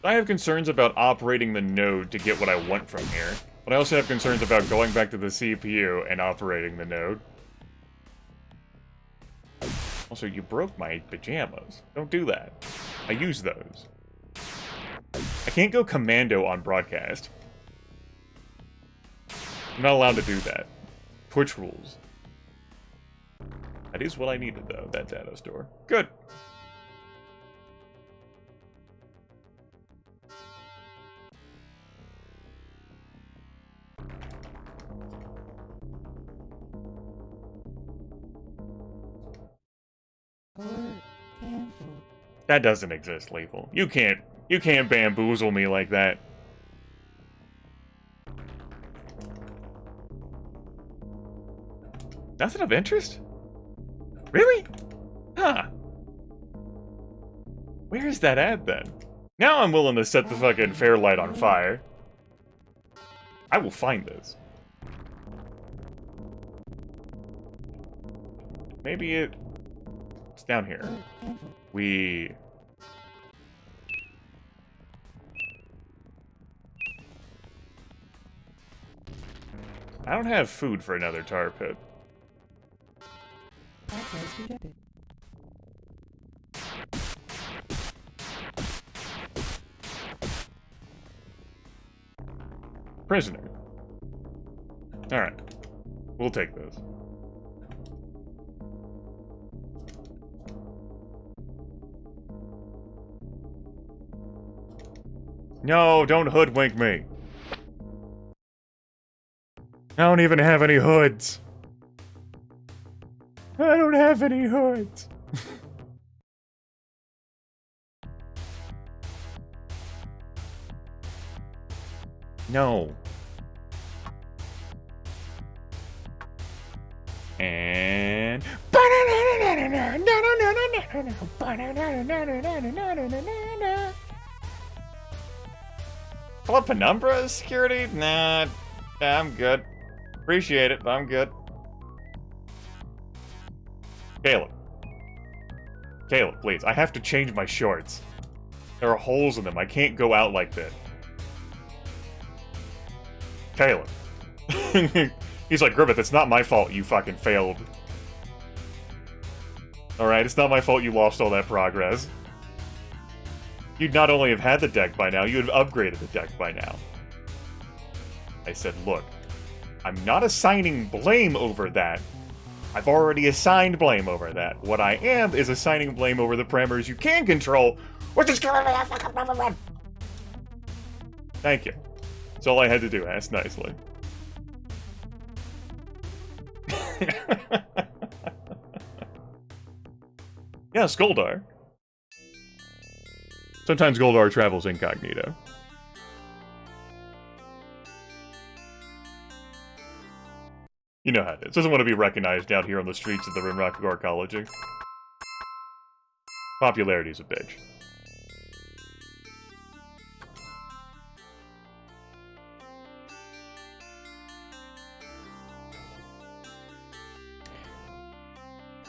I have concerns about operating the node to get what I want from here, but I also have concerns about going back to the CPU and operating the node. Also, you broke my pajamas. Don't do that. I use those. I can't go commando on broadcast. I'm not allowed to do that. Twitch rules. That is what I needed, though, that data store. Good. Alert canceled. That doesn't exist, Lethal. You can't bamboozle me like that. Nothing of interest? Really? Huh. Where is that at, then? Now I'm willing to set the fucking Fairlight on fire. I will find this. Maybe it's down here. Alert canceled. We... I don't have food for another tar pit. Password rejected. Prisoner. Alright. We'll take this. No, don't hoodwink me. I don't even have any hoods. I don't have any hoods. No. And... Call it Penumbra security? Nah, I'm good. Appreciate it, but I'm good. Caleb. Caleb, please. I have to change my shorts. There are holes in them. I can't go out like that. Caleb. He's like, Griffith, it's not my fault you fucking failed. Alright, it's not my fault you lost all that progress. You'd not only have had the deck by now, you'd have upgraded the deck by now. I said, look, I'm not assigning blame over that. I've already assigned blame over that. What I am is assigning blame over the parameters you can control, which is... Thank you. That's all I had to do, ask nicely. Yeah, Skoldar. Sometimes Goldar travels incognito. You know how it is. Doesn't want to be recognized out here on the streets of the Rimrock Arcology. Popularity's a bitch.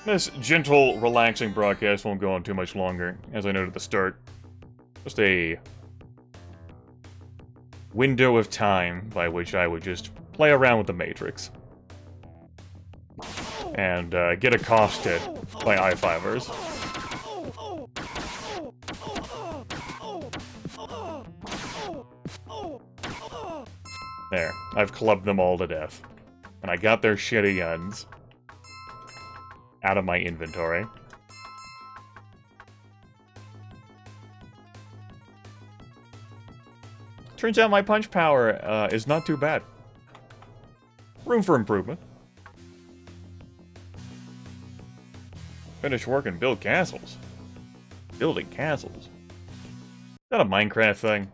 This gentle, relaxing broadcast won't go on too much longer, as I noted at the start. Just a window of time by which I would just play around with the Matrix. And get accosted by I-5ers. There, I've clubbed them all to death. And I got their shitty guns out of my inventory. Turns out my punch power is not too bad. Room for improvement. Finish work and build castles. Building castles. Is that a Minecraft thing?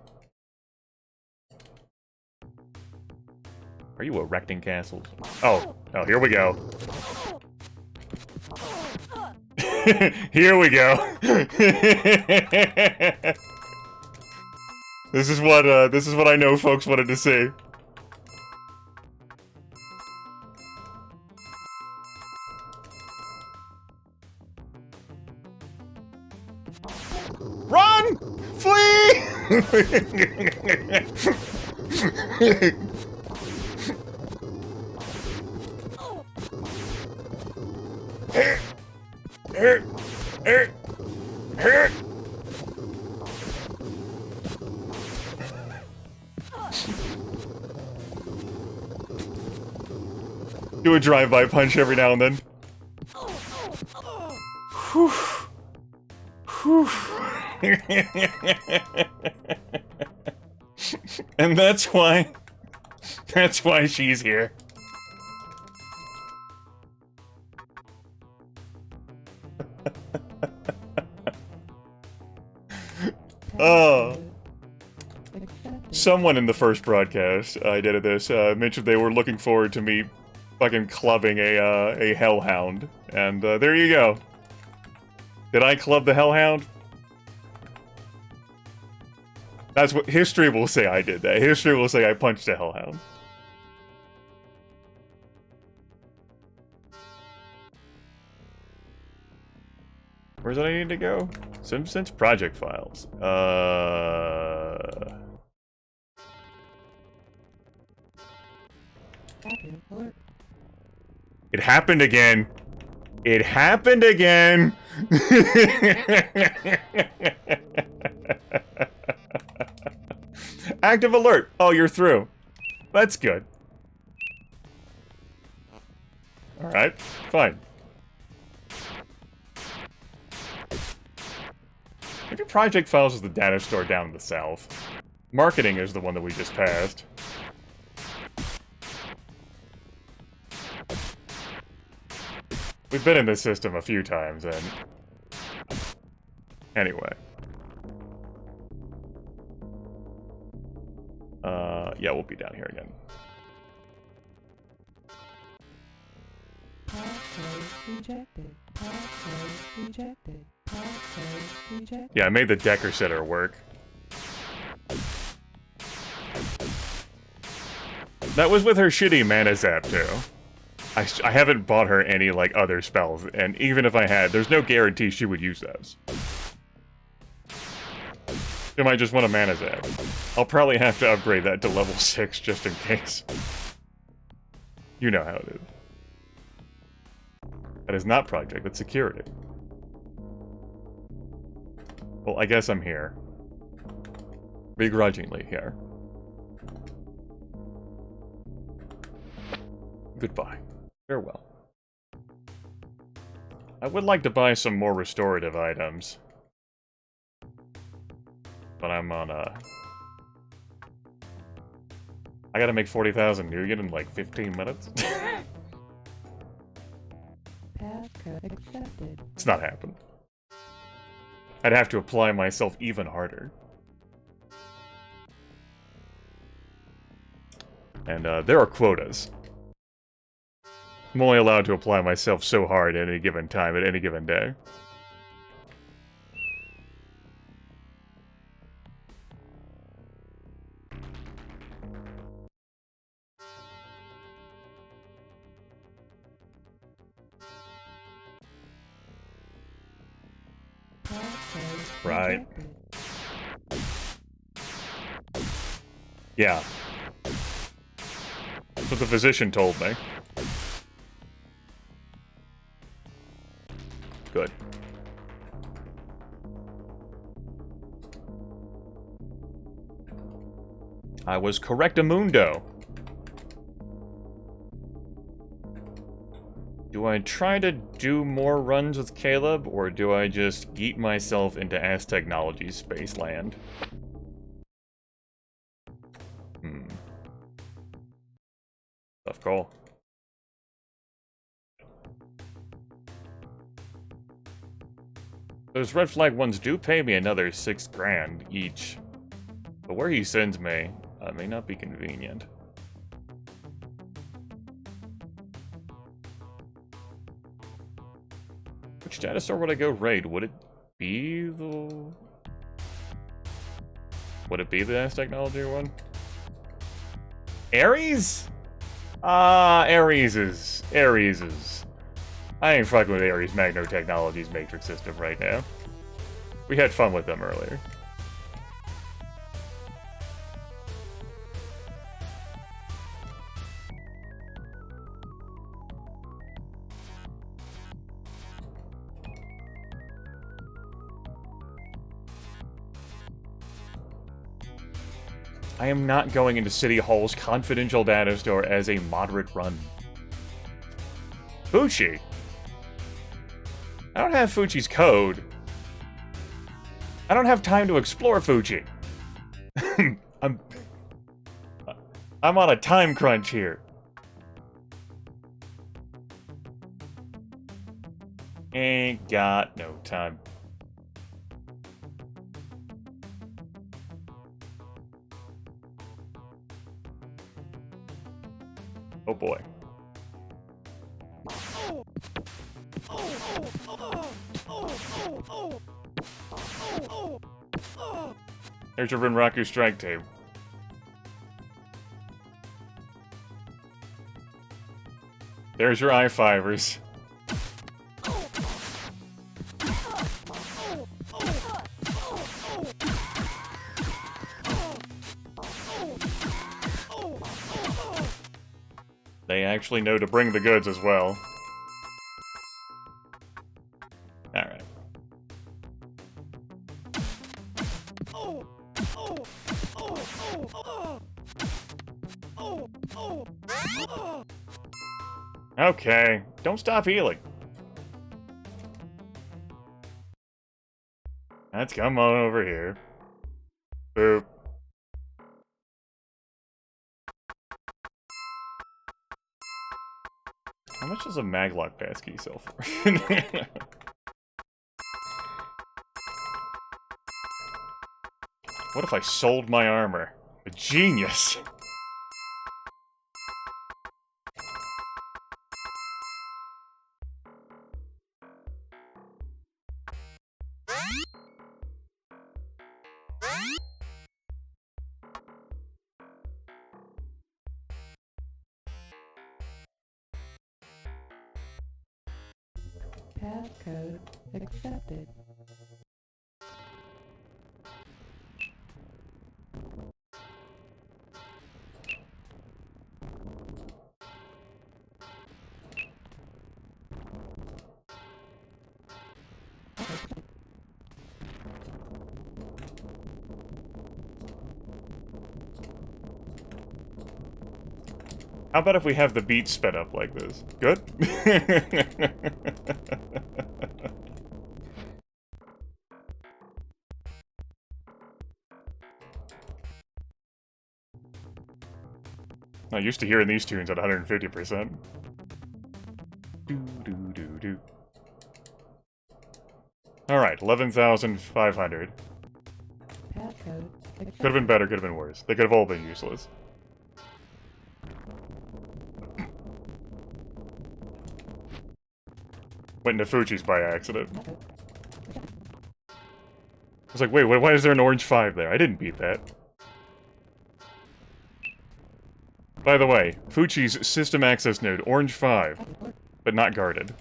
Are you erecting castles? Oh, here we go. Here we go. This is what I know folks wanted to see. Run! Flee! Do a drive-by punch every now and then. Whew. Whew. And that's why she's here. Oh. Someone in the first broadcast I did of this mentioned they were looking forward to me fucking clubbing a hellhound, and there you go. Did I club the hellhound? That's what history will say I did that. History will say I punched a hellhound. Where's it I need to go? Since project files. It happened again. It happened again. Active alert. Oh, you're through. That's good. Alright, fine. Maybe Project Files is the data store down in the south. Marketing is the one that we just passed. We've been in this system a few times, and... Anyway. Yeah, we'll be down here again. Yeah, I made the Decker Sitter work. That was with her shitty mana zap, too. I haven't bought her any, like, other spells, and even if I had, there's no guarantee she would use those. She might just want a mana zap. I'll probably have to upgrade that to level 6 just in case. You know how it is. That is not project, that's security. Well, I guess I'm here. Begrudgingly here. Goodbye. Farewell. I would like to buy some more restorative items. But I'm on I gotta make 40,000 Nugen in like 15 minutes. Passcode accepted. It's not happening. I'd have to apply myself even harder. And there are quotas. I'm only allowed to apply myself so hard at any given time, at any given day. Right. Rejected. Yeah. That's what the physician told me. Good. I was correctamundo. Do I try to do more runs with Caleb, or do I just yeet myself into Ass Technology Spaceland? Tough call. Those red flag ones do pay me another 6 grand each. But where he sends me may not be convenient. Which data store would I go raid? Would it be the... Would it be the Ass Technology one? Ares? Ares is... I ain't fucking with Ares Magno Technologies Matrix System right now. We had fun with them earlier. I am not going into City Hall's confidential data store as a moderate run. Fuchi? I don't have Fuchi's code. I don't have time to explore Fuchi. I'm on a time crunch here. Ain't got no time. Oh boy. There's your Rinraku strike tape. There's your I-fivers. They actually know to bring the goods as well. Alright. Okay, don't stop healing. Let's come on over here. Boop. How much does a maglock passkey sell for? What if I sold my armor? A genius! Passcode accepted. How about if we have the beat sped up like this? Good? I'm used to hearing these tunes at 150%. Do. Alright, 11,500. Passcode Could have been better, could have been worse. They could have all been useless. Went into Fuji's by accident. I was like, wait, why is there an orange 5 there? I didn't beat that. By the way, Fuji's system access node, orange 5, but not guarded.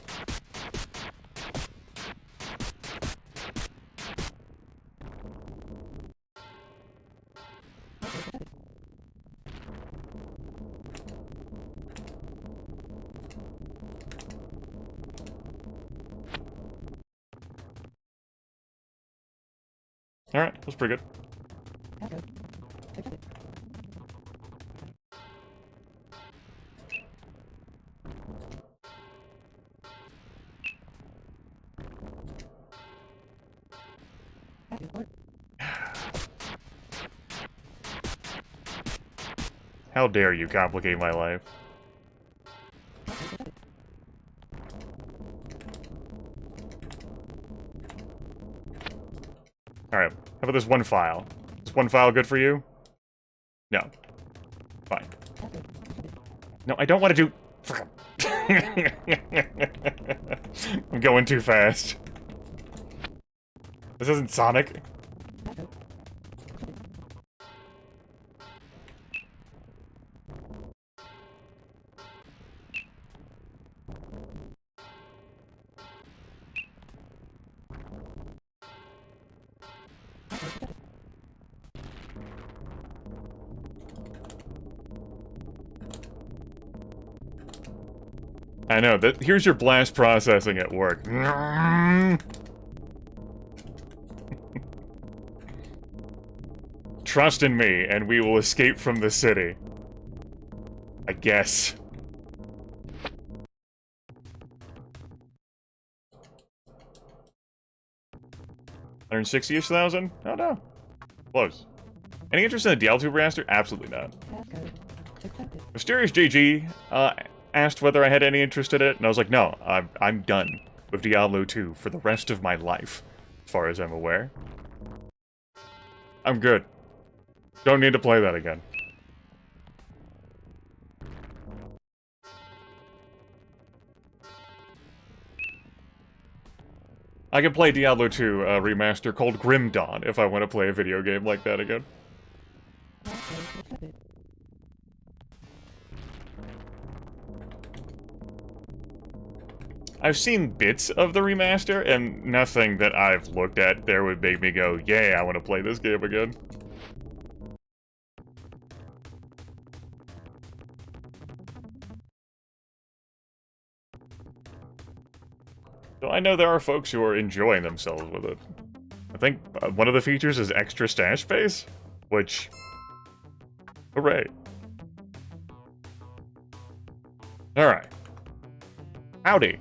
Alright, that's pretty good. Passcode accepted. Active alert. How dare you complicate my life? Passcode accepted. Alright, how about this one file? Is one file good for you? No. Fine. Passcode accepted. No, I don't want to do... I'm going too fast. This isn't Sonic. Passcode accepted. Passcode accepted. I know, that. Here's your blast processing at work. Trust in me, and we will escape from the city. I guess. $160,000? Oh no. Close. Any interest in the Diablo 2 remaster? Absolutely not. Passcode accepted. Mysterious JG asked whether I had any interest in it, and I was like, no, I'm done with Diablo 2 for the rest of my life, as far as I'm aware. I'm good. Don't need to play that again. I can play Diablo 2 remaster called Grim Dawn if I want to play a video game like that again. Passcode accepted. I've seen bits of the remaster, and nothing that I've looked at there would make me go, yeah, I want to play this game again. So I know there are folks who are enjoying themselves with it. I think one of the features is extra stash space, which... hooray. Alright. Howdy.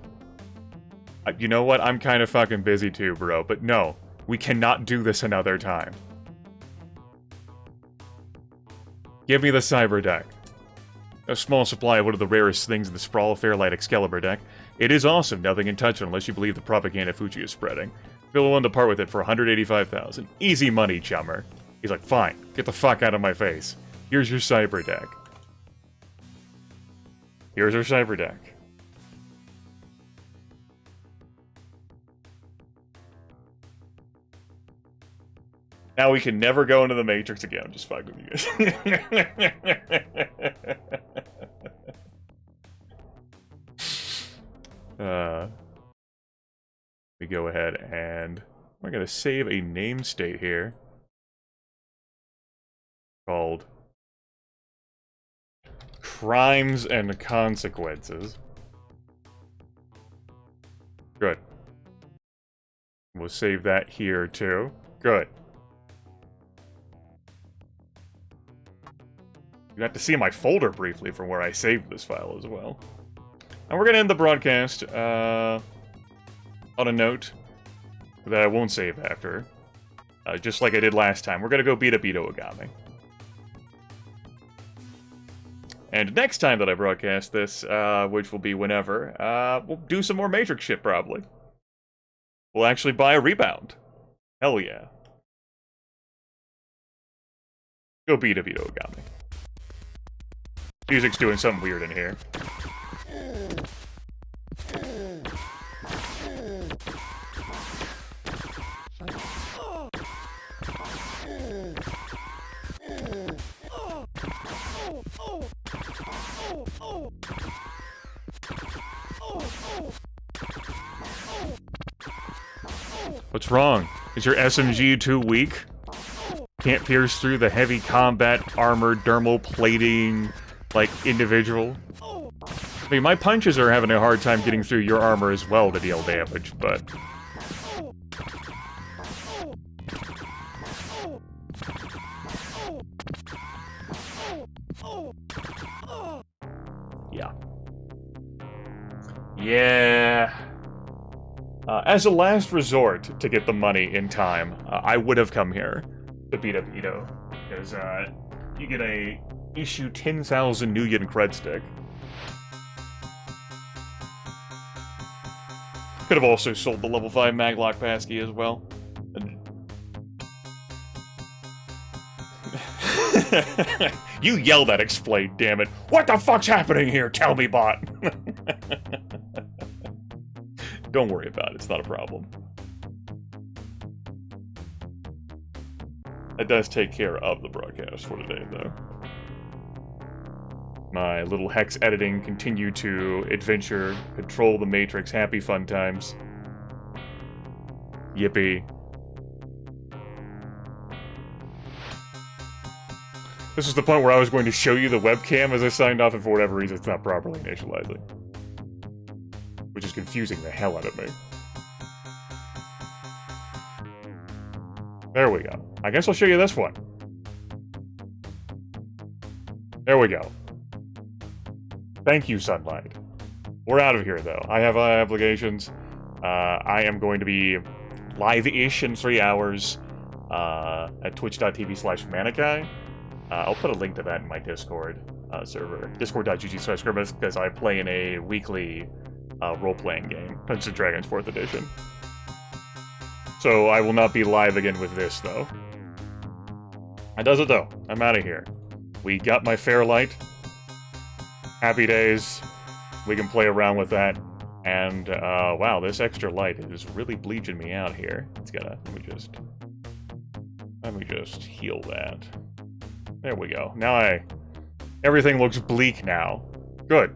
You know what? I'm kind of fucking busy too, bro, but no. We cannot do this another time. Give me the Cyber deck. A small supply of one of the rarest things in the Sprawl Fairlight Excalibur deck. It is awesome, nothing can touch it unless you believe the propaganda Fuji is spreading. Feel willing to part with it for $185,000. Easy money, chummer. He's like, fine, get the fuck out of my face. Here's your Cyber deck. Here's our Cyber deck. Now we can never go into the Matrix again. I'm just fucking with you guys. We go ahead and we're gonna save a name state here called Crimes and Consequences. Good. We'll save that here too. Good. You have to see my folder briefly from where I saved this file as well. And we're going to end the broadcast on a note that I won't save after. Just like I did last time. We're going to go beat up Ito Agami. And next time that I broadcast this, which will be whenever, we'll do some more Matrix shit probably. We'll actually buy a rebound. Hell yeah. Go beat up Ito Agami. Music's doing something weird in here. What's wrong? Is your SMG too weak? Can't pierce through the heavy combat armor, dermal plating, like, individual? I mean, my punches are having a hard time getting through your armor as well to deal damage, but... Yeah. Yeah. As a last resort to get the money in time, I would have come here to beat up Ito. Because, you get a issue 10,000 Nuyen cred stick. Could have also sold the level 5 Maglock passkey as well. You yell that explain, damn it. What the fuck's happening here? Tell me, bot. Don't worry about it, it's not a problem. It does take care of the broadcast for today, though. My little hex editing continue to adventure, control the Matrix, happy fun times. Yippee. This is the point where I was going to show you the webcam as I signed off, and for whatever reason it's not properly initializing. Which is confusing the hell out of me. There we go. I guess I'll show you this one. There we go. Thank you, Sunlight. We're out of here, though. I have obligations. I am going to be live-ish in 3 hours at twitch.tv/Manikai. I'll put a link to that in my Discord server. Discord.gg/Grimace, because I play in a weekly role-playing game. Dungeons & Dragons 4th edition. So I will not be live again with this, though. That does it, though. I'm out of here. We got my Fairlight. Happy days. We can play around with that. And, wow, this extra light is really bleaching me out here. It's gotta... Let me just heal that. There we go. Now everything looks bleak now. Good.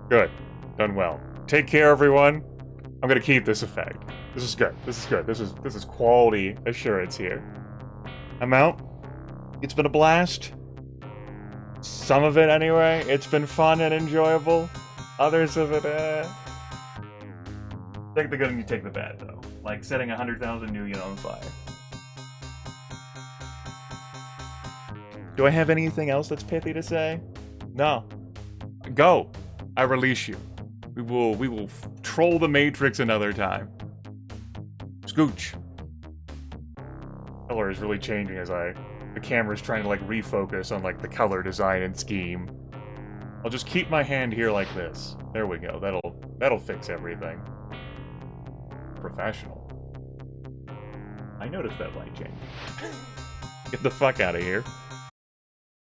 Good. Done well. Take care, everyone. I'm gonna keep this effect. This is good. This is good. This is quality assurance here. I'm out. It's been a blast. Some of it, anyway. It's been fun and enjoyable. Others of it, take the good and you take the bad, though. Like setting 100,000 Nuyen on fire. Do I have anything else that's pithy to say? No. Go. I release you. We will troll the Matrix another time. Scooch. Color is really changing as the camera's trying to like refocus on like the color design and scheme. I'll just keep my hand here like this. There we go. That'll fix everything. Professional. I noticed that light change. Get the fuck out of here.